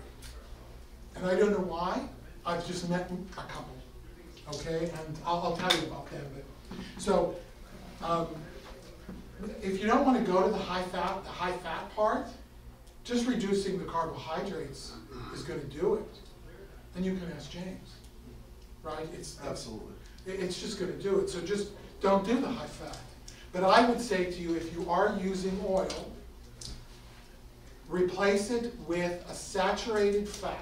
And I don't know why. I've just met a couple. Okay? And I'll tell you about them. So, if you don't want to go to the high fat part, just reducing the carbohydrates is going to do it. Then you can ask James, right? Absolutely. It's just going to do it. So just don't do the high fat. But I would say to you, if you are using oil, replace it with a saturated fat.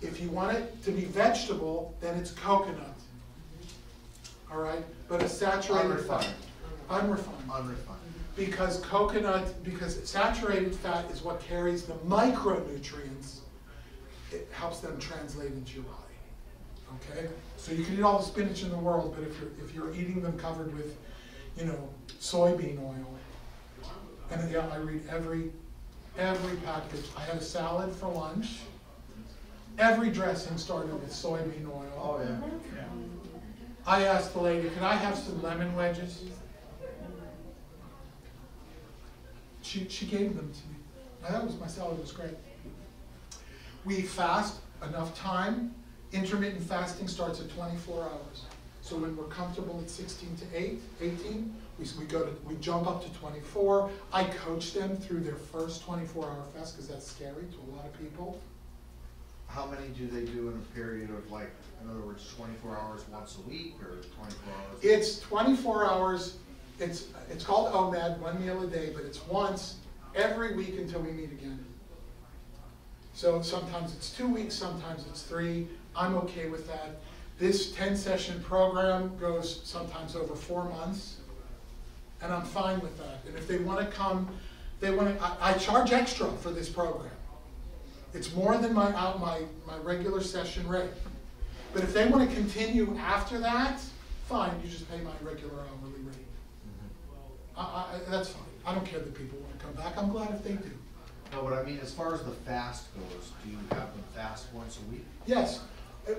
If you want it to be vegetable, then it's coconut. All right? But a saturated fat. Unrefined. Unrefined. Because saturated fat is what carries the micronutrients. It helps them translate into your body. Okay? So you can eat all the spinach in the world, but if you're eating them covered with, soybean oil, and yeah, I read every package. I had a salad for lunch. Every dressing started with soybean oil. Oh yeah. I asked the lady, can I have some lemon wedges? She gave them to me. That was my salad, was great. We fast enough time. Intermittent fasting starts at 24 hours. So when we're comfortable at 16 to 18, we jump up to 24. I coach them through their first 24-hour fast because that's scary to a lot of people. How many do they do in a period of, like, in other words, 24 hours once a week or 24 hours? It's 24 hours. It's called OMAD, 1 meal a day, but it's once every week until we meet again. So sometimes it's 2 weeks, sometimes it's 3. I'm okay with that. This 10-session program goes sometimes over 4 months, and I'm fine with that. And if they want to come, I charge extra for this program. It's more than my regular session rate. But if they want to continue after that, fine, you just pay my regular hourly rate. That's fine. I don't care that people want to come back. I'm glad if they do. No, but I mean, as far as the fast goes, do you have them fast once a week? Yes.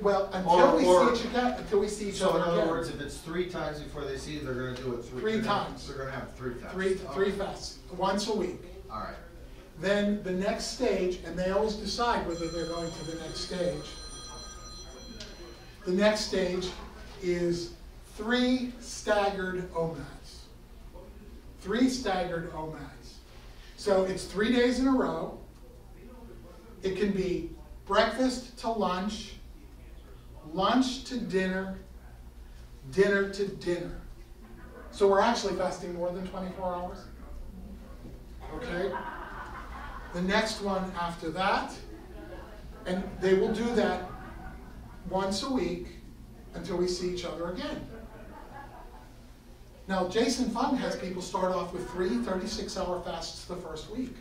Well, until we see each So other in again. other words, if it's 3 times before they see you, they're going to do it 3 times. They're going to have 3 fasts. Three fasts, once a week. All right. Then the next stage, and they always decide whether they're going to the next stage. The next stage is 3 staggered OMADs. 3 staggered OMADs. So it's 3 days in a row. It can be breakfast to lunch, lunch to dinner, dinner to dinner. So we're actually fasting more than 24 hours. Okay? The next one after that, and they will do that once a week until we see each other again. Now, Jason Fung has people start off with 3 36-hour fasts the first week.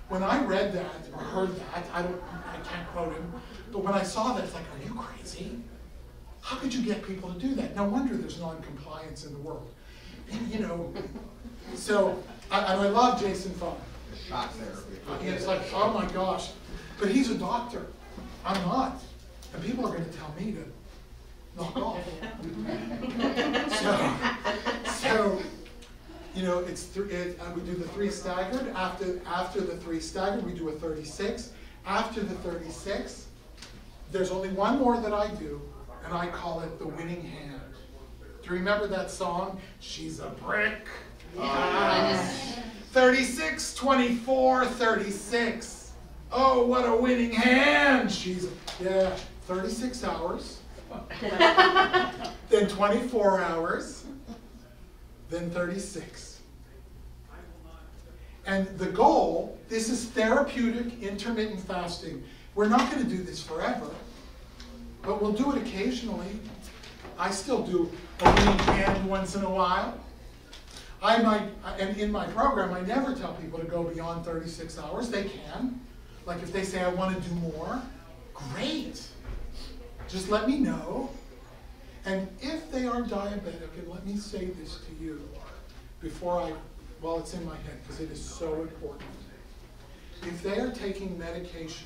When I read that, or heard that, I can't quote him, but when I saw that, it's like, are you crazy? How could you get people to do that? No wonder there's non-compliance in the world. And, you know, so, I love Jason Fung. Shock therapy. And it's like, oh my gosh. But he's a doctor. I'm not. And people are going to tell me to knock off. So you know, we do the 3 staggered. After the 3 staggered, we do a 36. After the 36, there's only one more that I do, and I call it the winning hand. Do you remember that song? She's a brick. 36, 24, 36. Oh, what a winning hand. 36 hours. Then 24 hours. Then 36. And the goal, this is therapeutic intermittent fasting. We're not going to do this forever, but we'll do it occasionally. I still do a winning hand once in a while. And in my program, I never tell people to go beyond 36 hours. They can. Like if they say, I want to do more, great. Just let me know. And if they are diabetic, and let me say this to you while it's in my head, because it is so important. If they are taking medications,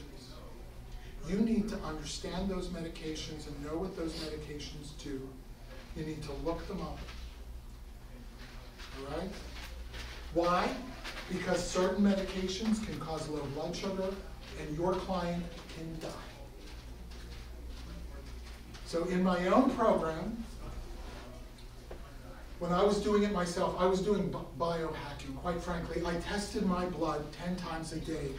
you need to understand those medications and know what those medications do. You need to look them up. All right? Why? Because certain medications can cause low blood sugar, and your client can die. So in my own program, when I was doing it myself, I was doing biohacking. Quite frankly, I tested my blood 10 times a day.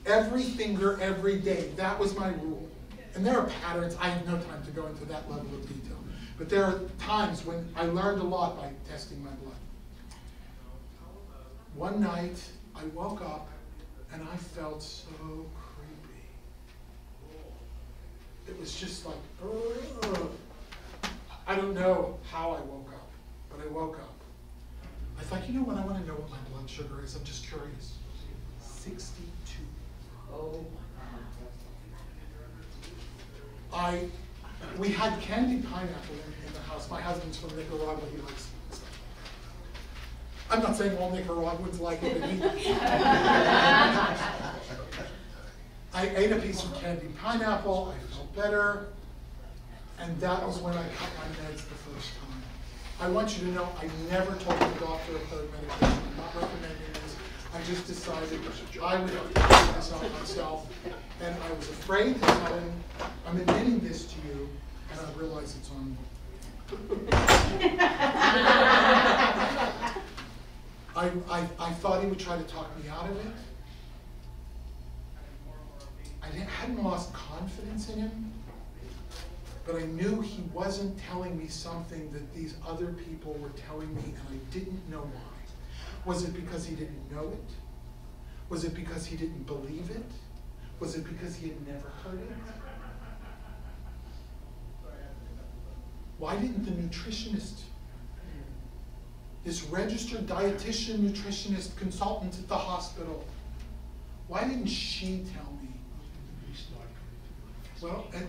Every finger, every day. That was my rule. And there are patterns. I have no time to go into that level of detail. But there are times when I learned a lot by testing my blood. One night, I woke up and I felt so creepy. It was just like, ugh. I don't know how I woke up, but I woke up. I thought, you know what, I want to know what my blood sugar is. I'm just curious. 62. Oh my God. We had candied pineapple in the house. My husband's from Nicaragua. He likes it. I'm not saying all Nicaraguans like it, but I ate a piece of candied pineapple. I felt better. And that was when I cut my meds the first time. I want you to know I never told the doctor a third medication. I'm not recommending this. I just decided I would have to figure this out myself. And I was afraid to tell him, I'm admitting this to you, and I realize it's on me. I thought he would try to talk me out of it. I hadn't lost confidence in him, but I knew he wasn't telling me something that these other people were telling me, and I didn't know why. Was it because he didn't know it? Was it because he didn't believe it? Was it because he had never heard it? Why didn't the nutritionist, this registered dietitian, nutritionist, consultant at the hospital, why didn't she tell me? Well, and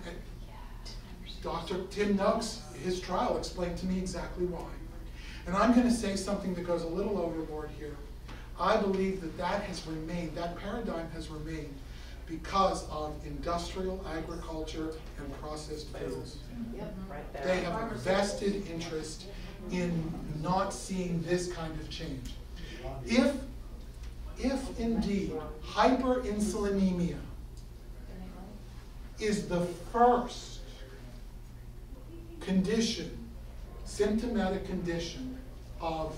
Dr. Tim Noakes, his trial explained to me exactly why. And I'm going to say something that goes a little overboard here. I believe that that has remained, that paradigm has remained because of industrial agriculture and processed foods. Yep, right there. They have a vested interest in not seeing this kind of change. If indeed hyperinsulinemia is the first condition, symptomatic condition of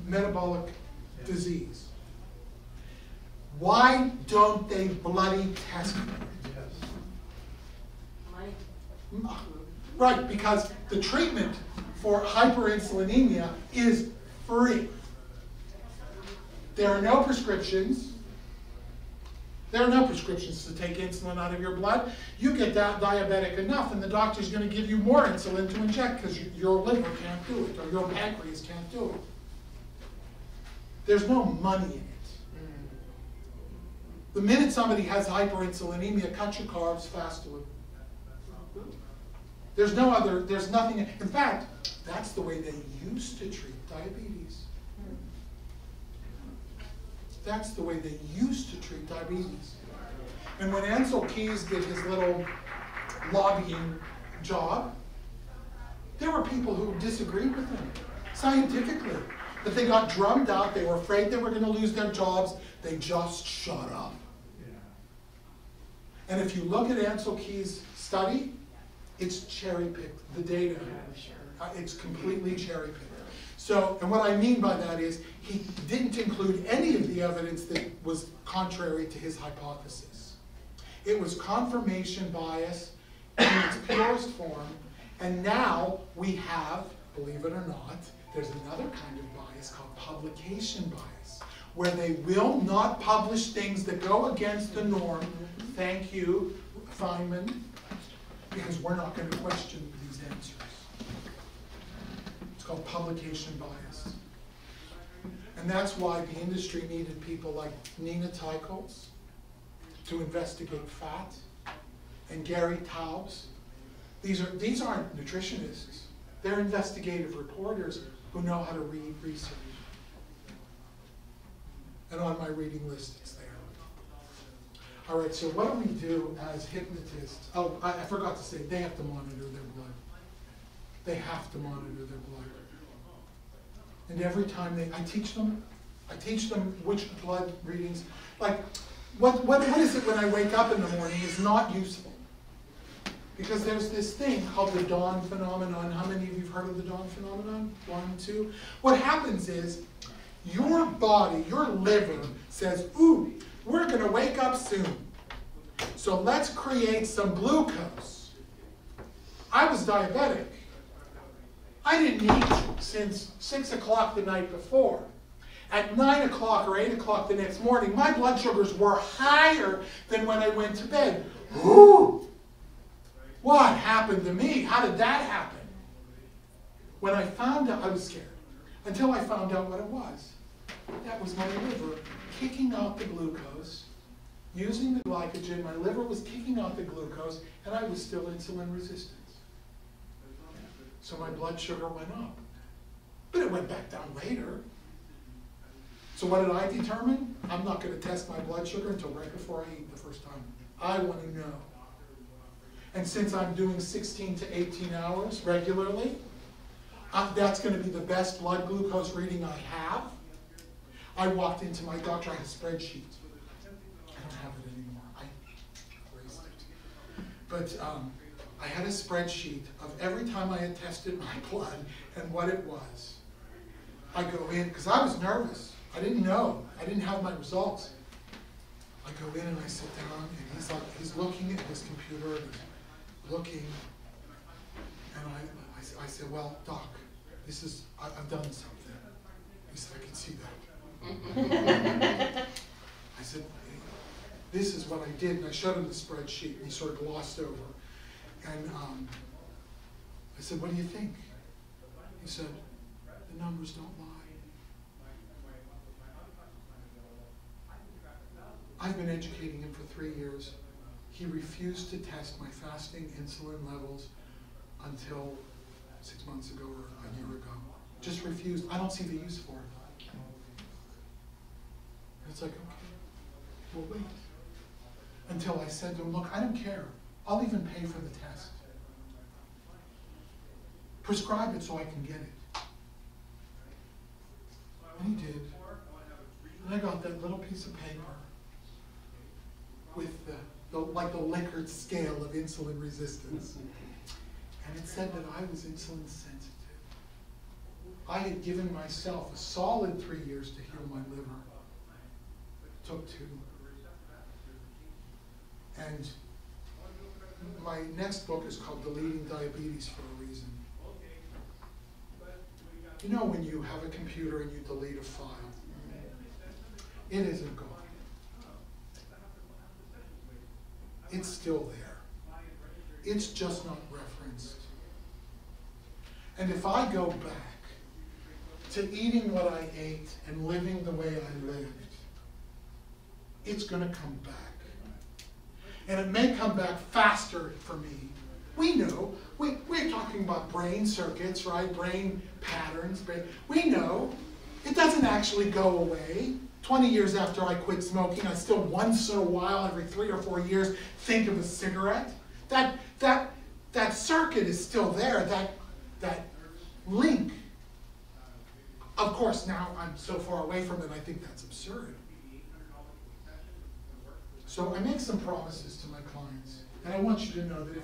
metabolic disease, why don't they bloody test it? Right, because the treatment for hyperinsulinemia is free. There are no prescriptions. There are no prescriptions to take insulin out of your blood. You get that diabetic enough, and the doctor's going to give you more insulin to inject because your liver can't do it, or your pancreas can't do it. There's no money in it. The minute somebody has hyperinsulinemia, cut your carbs, fast to it. There's nothing. In fact, that's the way they used to treat diabetes. That's the way they used to treat diabetes. And when Ansel Keys did his little lobbying job, there were people who disagreed with him scientifically. But they got drummed out. They were afraid they were going to lose their jobs. They just shut up. And if you look at Ansel Keys' study, it's cherry-picked, the data. It's completely cherry-picked. So, and what I mean by that is, he didn't include any of the evidence that was contrary to his hypothesis. It was confirmation bias in its purest form, and now we have, believe it or not, there's another kind of bias called publication bias, where they will not publish things that go against the norm. Thank you, Feynman, because we're not going to question these answers. It's called publication bias. And that's why the industry needed people like Nina Teicholz to investigate fat, and Gary Taubes. These aren't nutritionists. They're investigative reporters who know how to read research. And on my reading list, it's there. All right, so what do we do as hypnotists? Oh, I forgot to say, they have to monitor their blood. They have to monitor their blood. And every time I teach them which blood readings, like, what is it when I wake up in the morning is not useful. Because there's this thing called the dawn phenomenon. How many of you have heard of the dawn phenomenon? 1, 2. What happens is, your body, your liver says, ooh, we're going to wake up soon. So let's create some glucose. I was diabetic. I didn't eat since 6 o'clock the night before. At 9 o'clock or 8 o'clock the next morning, my blood sugars were higher than when I went to bed. Ooh! What happened to me? How did that happen? When I found out, I was scared. Until I found out what it was. That was my liver kicking out the glucose, using the glycogen. My liver was kicking out the glucose, and I was still insulin resistant. So my blood sugar went up. But it went back down later. So what did I determine? I'm not going to test my blood sugar until right before I eat the first time. I want to know. And since I'm doing 16 to 18 hours regularly, that's going to be the best blood glucose reading I have. I walked into my doctor, I had a spreadsheet. I don't have it anymore. I erased it. But I had a spreadsheet of every time I had tested my blood and what it was. I go in, because I was nervous. I didn't know. I didn't have my results. I go in and I sit down, and he's looking at his computer, and he's looking, and I said, well, doc, I've done something. He said, I can see that. I said, this is what I did, and I showed him the spreadsheet, and he sort of glossed over. And I said, what do you think? He said, the numbers don't lie. I've been educating him for 3 years. He refused to test my fasting insulin levels until 6 months ago or a year ago. Just refused. I don't see the use for it. And it's like, okay, we'll wait. Until I said to him, look, I don't care. I'll even pay for the test. Prescribe it so I can get it. And he did. And I got that little piece of paper with like the Likert scale of insulin resistance. And it said that I was insulin sensitive. I had given myself a solid 3 years to heal my liver. It took 2. And my next book is called Deleting Diabetes for a Reason. You know when you have a computer and you delete a file, it isn't gone. It's still there. It's just not referenced. And if I go back to eating what I ate and living the way I lived, it's going to come back. And it may come back faster for me. We know. We're talking about brain circuits, right? Brain patterns. We know. It doesn't actually go away. 20 years after I quit smoking, I still once in a while, every 3 or 4 years, think of a cigarette. That circuit is still there, that link. Of course, now I'm so far away from it, I think that's absurd. So I make some promises to my clients, and I want you to know that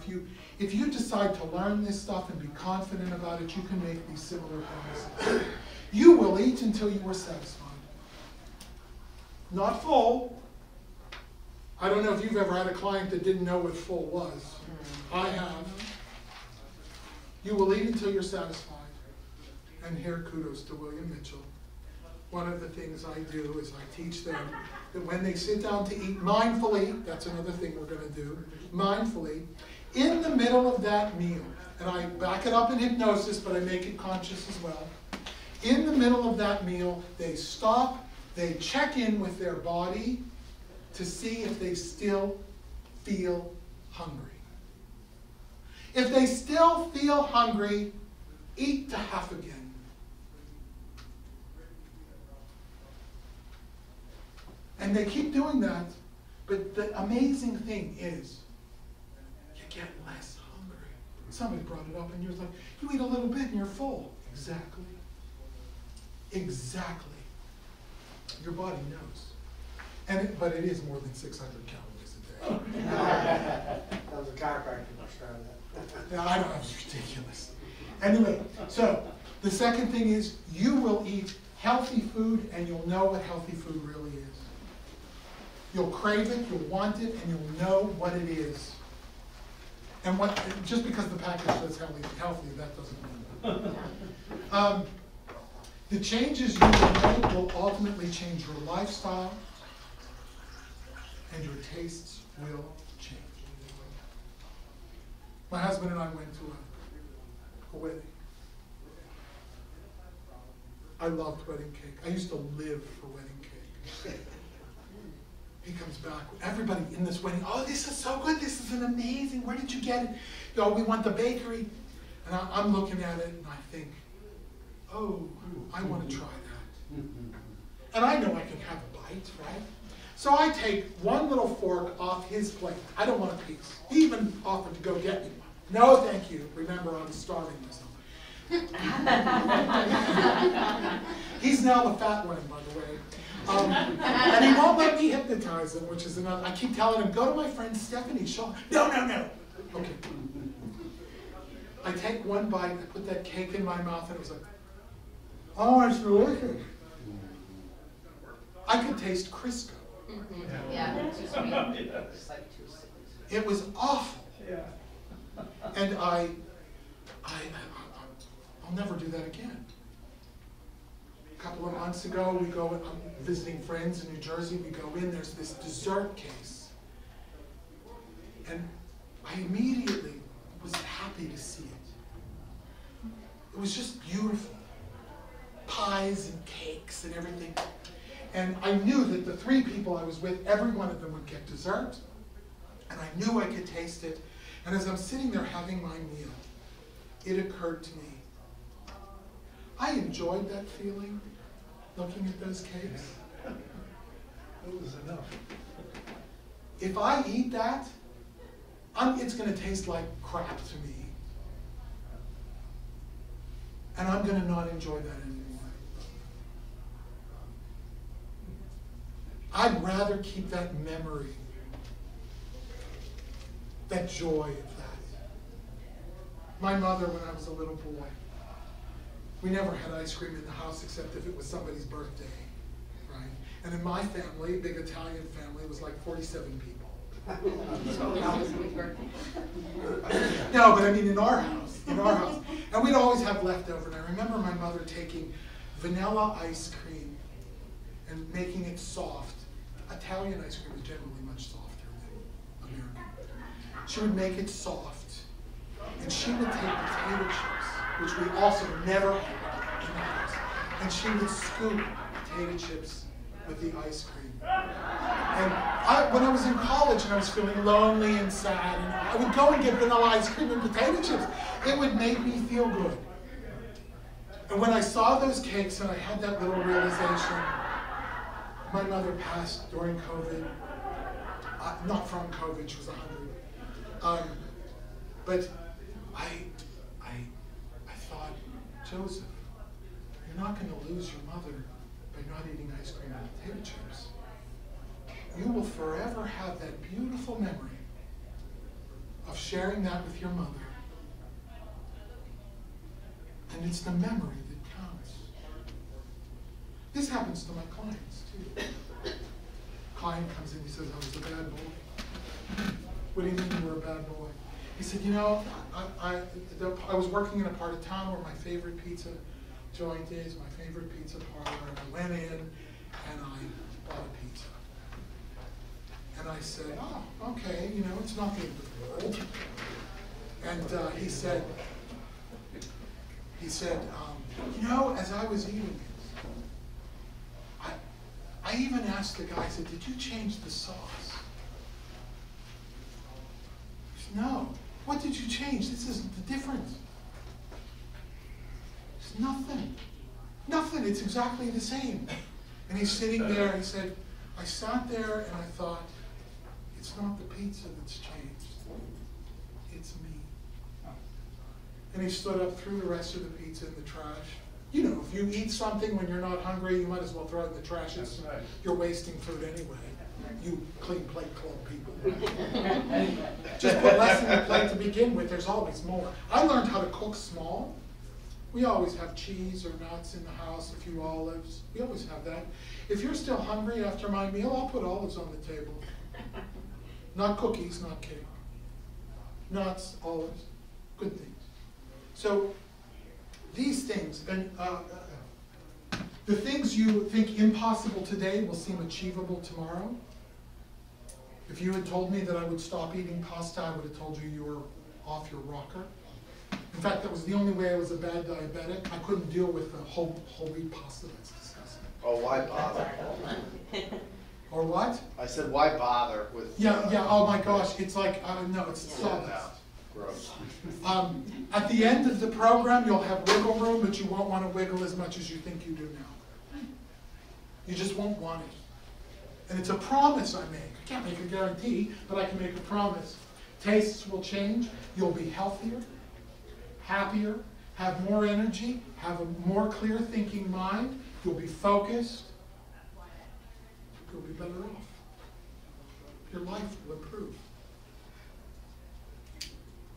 if you decide to learn this stuff and be confident about it, you can make these similar promises. You will eat until you are satisfied. Not full. I don't know if you've ever had a client that didn't know what full was. I have. You will eat until you're satisfied. And here, kudos to William Mitchell. One of the things I do is I teach them that when they sit down to eat mindfully, that's another thing we're going to do, mindfully, in the middle of that meal, and I back it up in hypnosis, but I make it conscious as well. In the middle of that meal, they stop, they check in with their body to see if they still feel hungry. If they still feel hungry, eat to half again. And they keep doing that, but the amazing thing is, you get less hungry. Somebody brought it up and you're like, you eat a little bit and you're full. Exactly. Exactly. Your body knows. But it is more than 600 calories a day. That was a chiropractor must try that. No, I don't know, it's ridiculous. Anyway, so the second thing is you will eat healthy food and you'll know what healthy food really is. You'll crave it, you'll want it, and you'll know what it is. And just because the package says healthy, that doesn't mean. The changes you will make will ultimately change your lifestyle, and your tastes will change. My husband and I went to a wedding. I loved wedding cake. I used to live for wedding cake. He comes back, everybody in this wedding, oh, this is so good, this is an amazing, where did you get it? Oh, we went to the bakery. And I'm looking at it and I think, oh, I want to try that. And I know I can have a bite, right? So I take one little fork off his plate. I don't want a piece. He even offered to go get me one. No, thank you. Remember, I'm starving myself. He's now the fat one, by the way. And he won't let me hypnotize him, which is another. I keep telling him, go to my friend Stephanie Shaw. No, no, no. Okay. I take one bite, I put that cake in my mouth, and it was like, oh, it's delicious. I could taste Crisco. Yeah. It was awful. Yeah. And I'll never do that again. A couple of months ago, I'm visiting friends in New Jersey, we go in, there's this dessert case. And I immediately was happy to see it. It was just beautiful. Pies and cakes and everything. And I knew that the 3 people I was with, every one of them would get dessert. And I knew I could taste it. And as I'm sitting there having my meal, it occurred to me, I enjoyed that feeling, looking at those cakes. That was enough. If I eat that, it's going to taste like crap to me. And I'm going to not enjoy that anymore. I'd rather keep that memory, that joy of that. My mother, when I was a little boy, we never had ice cream in the house except if it was somebody's birthday, right? And in my family, big Italian family, it was like 47 people. No, but I mean in our house. And we'd always have leftover. And I remember my mother taking vanilla ice cream and making it soft. Italian ice cream is generally much softer than American. She would make it soft. And she would take potato chips, which we also never had in the house, and she would scoop potato chips with the ice cream. And when I was in college and I was feeling lonely and sad, and I would go and get vanilla ice cream and potato chips. It would make me feel good. And when I saw those cakes and I had that little realization, my mother passed during COVID, not from COVID, she was 100. But I thought, Joseph, you're not going to lose your mother by not eating ice cream and potato chips. You will forever have that beautiful memory of sharing that with your mother. And it's the memory that counts. This happens to my clients too. Client comes in, he says, I was a bad boy. What do you mean you were a bad boy? He said, you know, I was working in a part of town where my favorite pizza joint is, my favorite pizza parlor, and I went in and I bought a pizza. And I said, oh, okay, you know, it's not the end of the world. And he said, you know, as I was eating it, I even asked the guy, I said, did you change the sauce? He said, no. What did you change? This isn't the difference. It's nothing. Nothing. It's exactly the same. And he's sitting there, he said, I sat there and I thought, it's not the pizza that's changed. It's me. And he stood up, threw the rest of the pizza in the trash. You know, if you eat something when you're not hungry, you might as well throw it in the trash. You're wasting food anyway. You clean plate club people. Just put less in the plate to begin with. There's always more. I learned how to cook small. We always have cheese or nuts in the house, a few olives. We always have that. If you're still hungry after my meal, I'll put olives on the table. Not cookies, not cake. Nuts, olives, good things. So these things, and the things you think impossible today will seem achievable tomorrow. If you had told me that I would stop eating pasta, I would have told you you were off your rocker. In fact, that was the only way I was a bad diabetic. I couldn't deal with the whole wheat pasta. That's disgusting. Oh, why bother? Or what? I said, why bother with? Yeah. Oh my gosh, it's like no, it's sawdust. Gross. At the end of the program, you'll have wiggle room, but you won't want to wiggle as much as you think you do now. You just won't want it. And it's a promise I make. I can't make a guarantee, but I can make a promise. Tastes will change. You'll be healthier, happier, have more energy, have a more clear thinking mind. You'll be focused. You'll be better off. Your life will improve.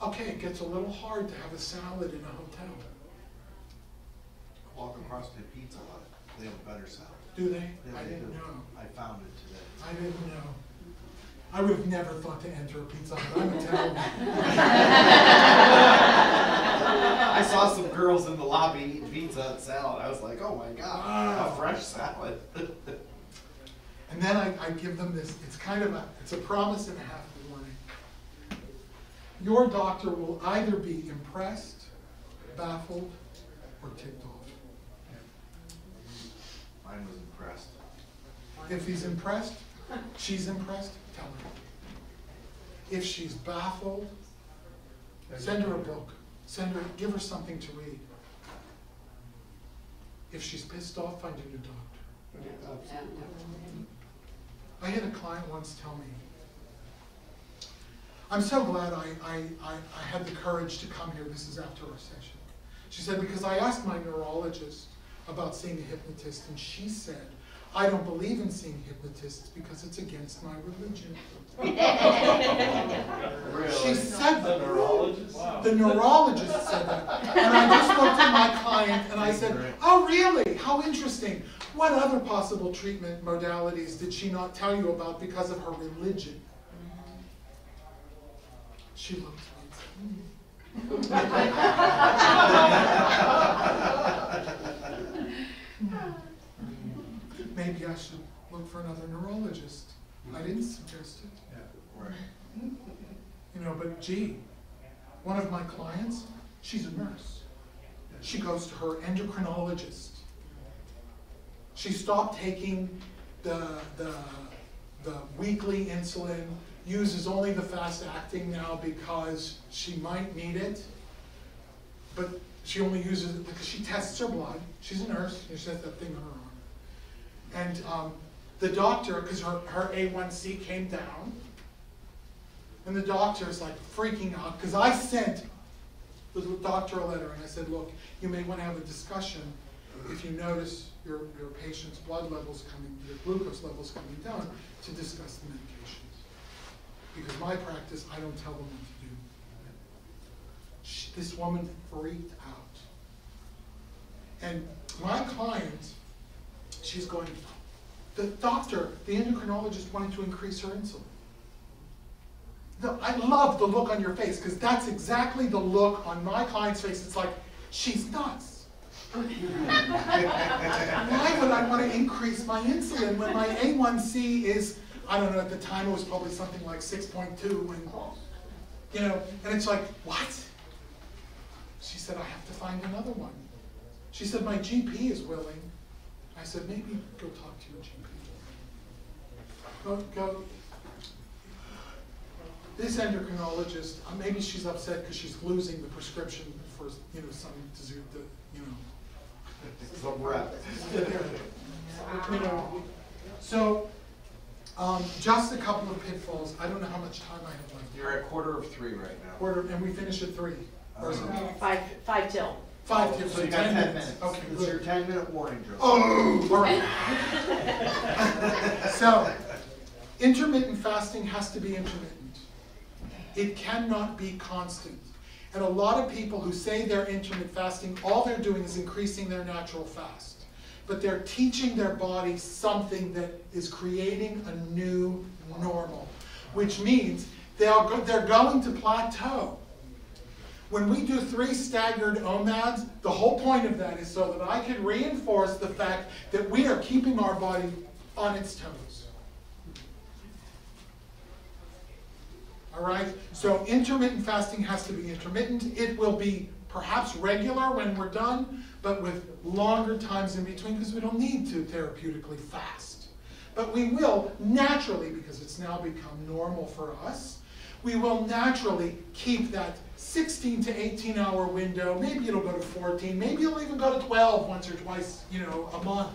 Okay, it gets a little hard to have a salad in a hotel. Walk across to Pizza Hut. They have a better salad. Do they? Yeah, I they didn't do. know. I found it today. I didn't know. I would have never thought to enter a Pizza Hut. I'm Italian. I saw some girls in the lobby eating pizza and salad. I was like, oh my God, Wow. a fresh salad. And then I give them this, it's a promise and a half warning. Your doctor will either be impressed, baffled, or ticked off. Mine was impressed. If he's impressed, she's impressed, tell her. If she's baffled, send her a book. Give her something to read. If she's pissed off, find a new doctor. I had a client once tell me, I'm so glad I had the courage to come here. This is after our session. She said, because I asked my neurologist about seeing a hypnotist, and she said, I don't believe in seeing hypnotists because it's against my religion. Really? She said that. The neurologist? Wow. The neurologist said that. And I just looked at my client and I said, oh really? How interesting. What other possible treatment modalities did she not tell you about because of her religion? She looked at me and said, maybe I should look for another neurologist. I didn't suggest it. Yeah, right. You know, but gee, one of my clients, she's a nurse. She goes to her endocrinologist. She stopped taking the weekly insulin, uses only the fast acting now because she might need it, but she only uses it because she tests her blood. She's a nurse, and she has that thing on her arm. And the doctor, because her A1C came down, and the doctor is like freaking out, because I sent the doctor a letter, and I said, look, you may want to have a discussion if you notice your patient's blood levels your glucose levels coming down, to discuss the medications. Because my practice, I don't tell them what to do. This woman freaked out. And my client, she's going, the doctor, the endocrinologist wanted to increase her insulin. I love the look on your face, because that's exactly the look on my client's face. It's like, she's nuts. Why would I want to increase my insulin when my A1C is, I don't know, at the time it was probably something like 6.2, and, you know, and it's like, what? She said, I have to find another one. She said, my GP is willing. I said, maybe go talk to your GP. Go. This endocrinologist, maybe she's upset because she's losing the prescription for, you know, some disease, you know. Some rep. You know, so just a couple of pitfalls. I don't know how much time I have left. You're at 2:45 right now. And we finish at 3. Or is it? Five till. 5 till. So you got 10 minutes. Okay, It's good. your 10-minute warning, Joe. Oh, all right. So, intermittent fasting has to be intermittent. It cannot be constant. And a lot of people who say they're intermittent fasting, all they're doing is increasing their natural fast. But they're teaching their body something that is creating a new normal, which means they're going to plateau. When we do 3 staggered OMADs, the whole point of that is so that I can reinforce the fact that we are keeping our body on its toes. All right? So intermittent fasting has to be intermittent. It will be perhaps regular when we're done, but with longer times in between, because we don't need to therapeutically fast. But we will naturally, because it's now become normal for us, we will naturally keep that 16 to 18 hour window. Maybe it'll go to 14, maybe it'll even go to 12 once or twice, you know, a month.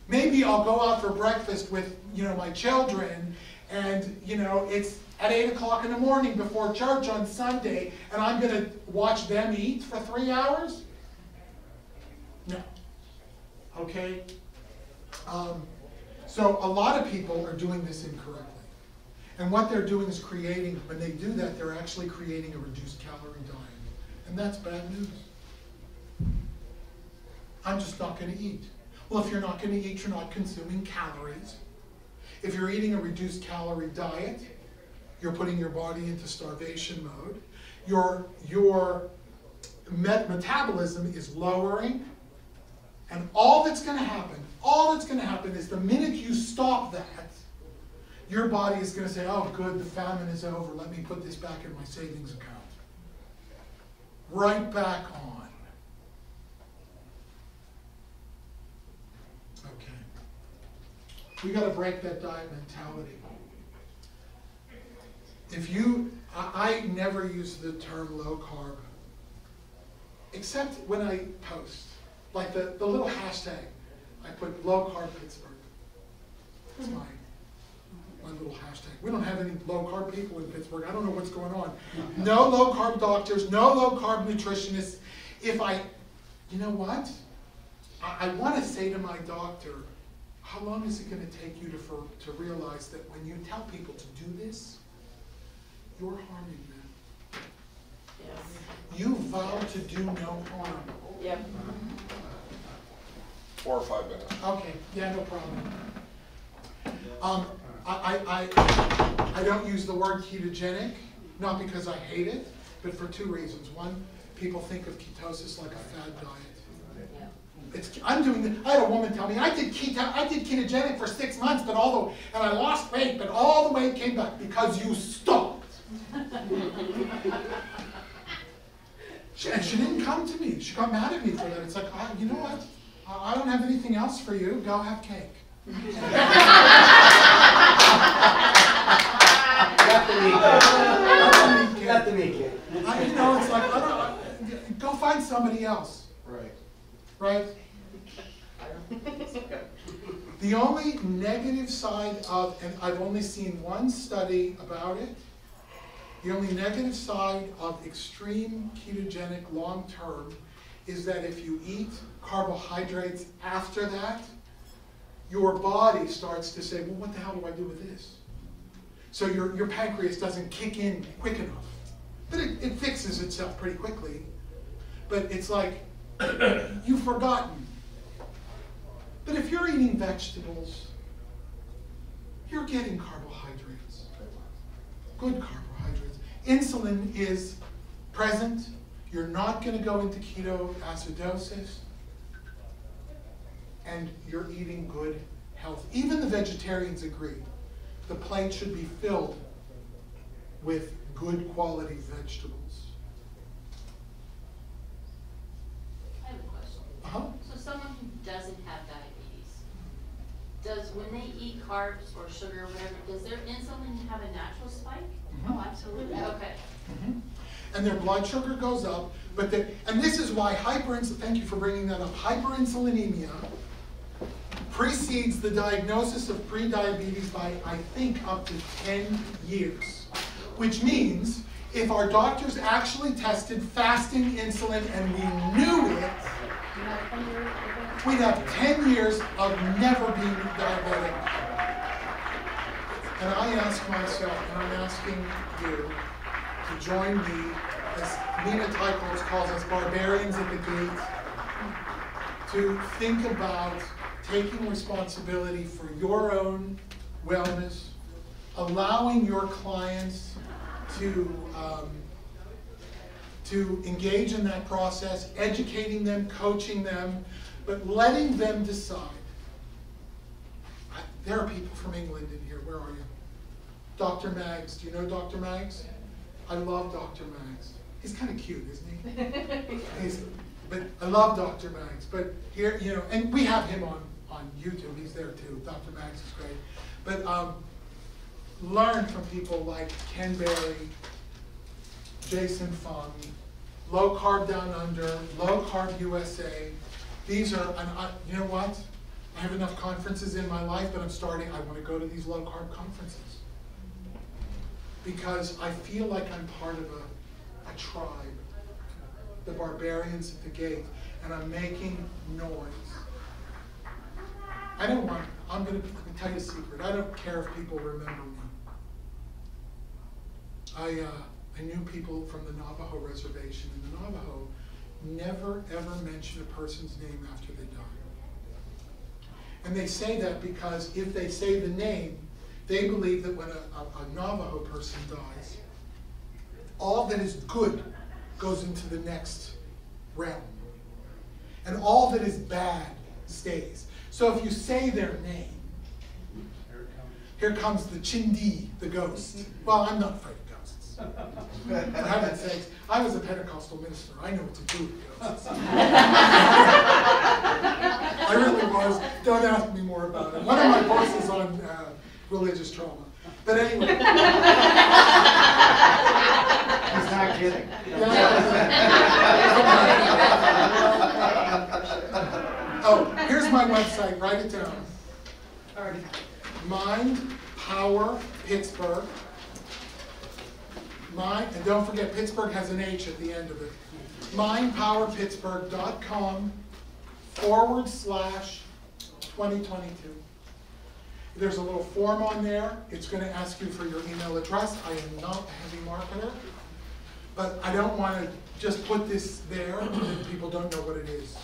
Maybe I'll go out for breakfast with, my children, and, it's at 8 o'clock in the morning before church on Sunday, and I'm going to watch them eat for 3 hours? No. Okay? So a lot of people are doing this incorrectly. And what they're doing is when they do that, they're actually creating a reduced calorie diet. And that's bad news. I'm just not going to eat. Well, if you're not going to eat, you're not consuming calories. If you're eating a reduced calorie diet, you're putting your body into starvation mode. Your metabolism is lowering. And all that's going to happen is the minute you stop that, your body is going to say, oh, good, the famine is over. Let me put this back in my savings account. Right back on. Okay. We got to break that diet mentality. I never use the term low carb, except when I post. Like the little hashtag, I put low carb Pittsburgh. That's my little hashtag. We don't have any low carb people in Pittsburgh. I don't know what's going on. No low carb doctors, no low carb nutritionists. You know what? I want to say to my doctor, how long is it going to take you to realize that when you tell people to do this, you're harming them? Yes. You vow to do no harm. Yep. 4 or 5 minutes. Okay, yeah, no problem. I don't use the word ketogenic, not because I hate it, but for 2 reasons. One, people think of ketosis like a fad diet. I had a woman tell me, I did ketogenic for 6 months, and I lost weight, but all the weight came back because you stopped. And she didn't come to me. She got mad at me for that. It's like, you know what? I don't have anything else for you. Go have cake. Got the meat cake. It's like, go find somebody else. Right. Right? The only negative side and I've only seen one study about it, the only negative side of extreme ketogenic long-term is that if you eat carbohydrates after that, your body starts to say, well, what the hell do I do with this? So your pancreas doesn't kick in quick enough. But it fixes itself pretty quickly. But it's like, you've forgotten. But if you're eating vegetables, you're getting carbohydrates. Good carbohydrates. Insulin is present. You're not going to go into ketoacidosis. And you're eating good health. Even the vegetarians agree. The plate should be filled with good quality vegetables. I have a question. So someone who doesn't have diabetes, when they eat carbs or sugar or whatever, does their insulin have a natural spike? Oh, absolutely. Okay. And their blood sugar goes up, and this is why thank you for bringing that up, hyperinsulinemia precedes the diagnosis of prediabetes by, I think, up to 10 years. Which means, if our doctors actually tested fasting insulin and we knew it, we'd have 10 years of never being diabetic. And I ask myself, and I'm asking you, to join me, as Nina Teicholz calls us, barbarians at the gate, to think about taking responsibility for your own wellness, allowing your clients to engage in that process, educating them, coaching them, but letting them decide. There are people from England in here. Where are you? Dr. Maggs. Do you know Dr. Maggs? I love Dr. Maggs. He's kind of cute, isn't he? But I love Dr. Maggs. But here, and we have him on YouTube. He's there too. Dr. Maggs is great. But learn from people like Ken Berry, Jason Fung, Low Carb Down Under, Low Carb USA. These are, you know what? I have enough conferences in my life, but I want to go to these low-carb conferences. Because I feel like I'm part of a tribe, the barbarians at the gate, and I'm making noise. I'm going to tell you a secret. I don't care if people remember me. I knew people from the Navajo reservation, and the Navajo never ever mention a person's name after they die. And they say that because if they say the name, they believe that when a Navajo person dies, all that is good goes into the next realm. And all that is bad stays. So if you say their name, here comes the Chindi, the ghost. Well, I'm not afraid of ghosts. For heaven's sakes, I was a Pentecostal minister. I know what to do with ghosts. I really was. Don't ask me more about it. One of my courses on religious trauma. But anyway. He's not kidding. Oh, here's my website. Write it down. Mind, Power, Pittsburgh. And don't forget, Pittsburgh has an H at the end of it. mindpowerpittsburgh.com/2022. There's a little form on there. It's going to ask you for your email address. I am not a heavy marketer, but I don't want to just put this there and people don't know what it is.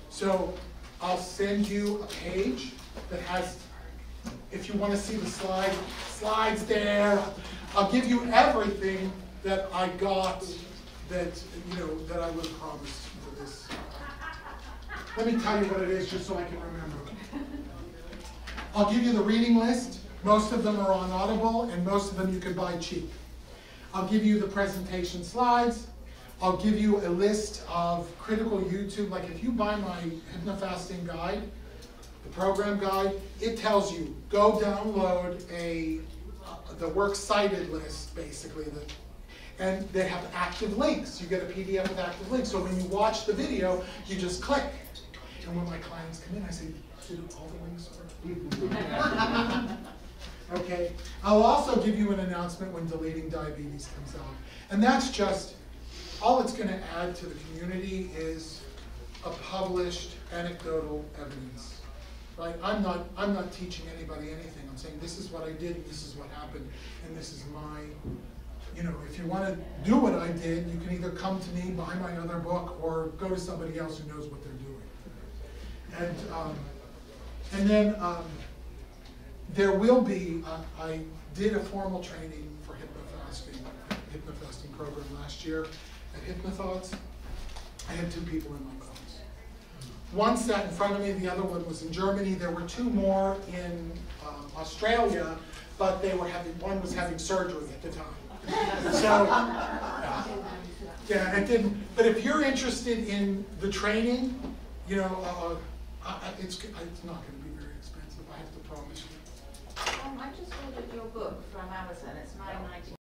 So I'll send you a page that has, if you want to see the slides there, I'll give you everything that I got that, that I would have promised for this. Let me tell you what it is just so I can remember. I'll give you the reading list. Most of them are on Audible, and most of them you can buy cheap. I'll give you the presentation slides. I'll give you a list of critical YouTube. Like if you buy my Hypnofasting guide, the program guide, it tells you, go download the works cited list, basically. And they have active links. You get a PDF with active links. So when you watch the video, you just click. And when my clients come in, I say, did all the links work? Okay. I'll also give you an announcement when Deleting Diabetes comes out. And that's just, all it's going to add to the community is a published anecdotal evidence. Right? I'm not teaching anybody anything. I'm saying this is what I did, and this is what happened, and this is my, if you want to do what I did, you can either come to me, buy my other book, or go to somebody else who knows what they're doing. And then there will be, I did a formal training for Hypnofasting program last year at Hypnothoughts. I had 2 people in my class. One sat in front of me, the other one was in Germany. There were 2 more in Australia, but one was having surgery at the time. So, yeah, it didn't. But if you're interested in the training, it's not going to be very expensive, I have to promise you. I just ordered your book from Amazon. It's $9.99.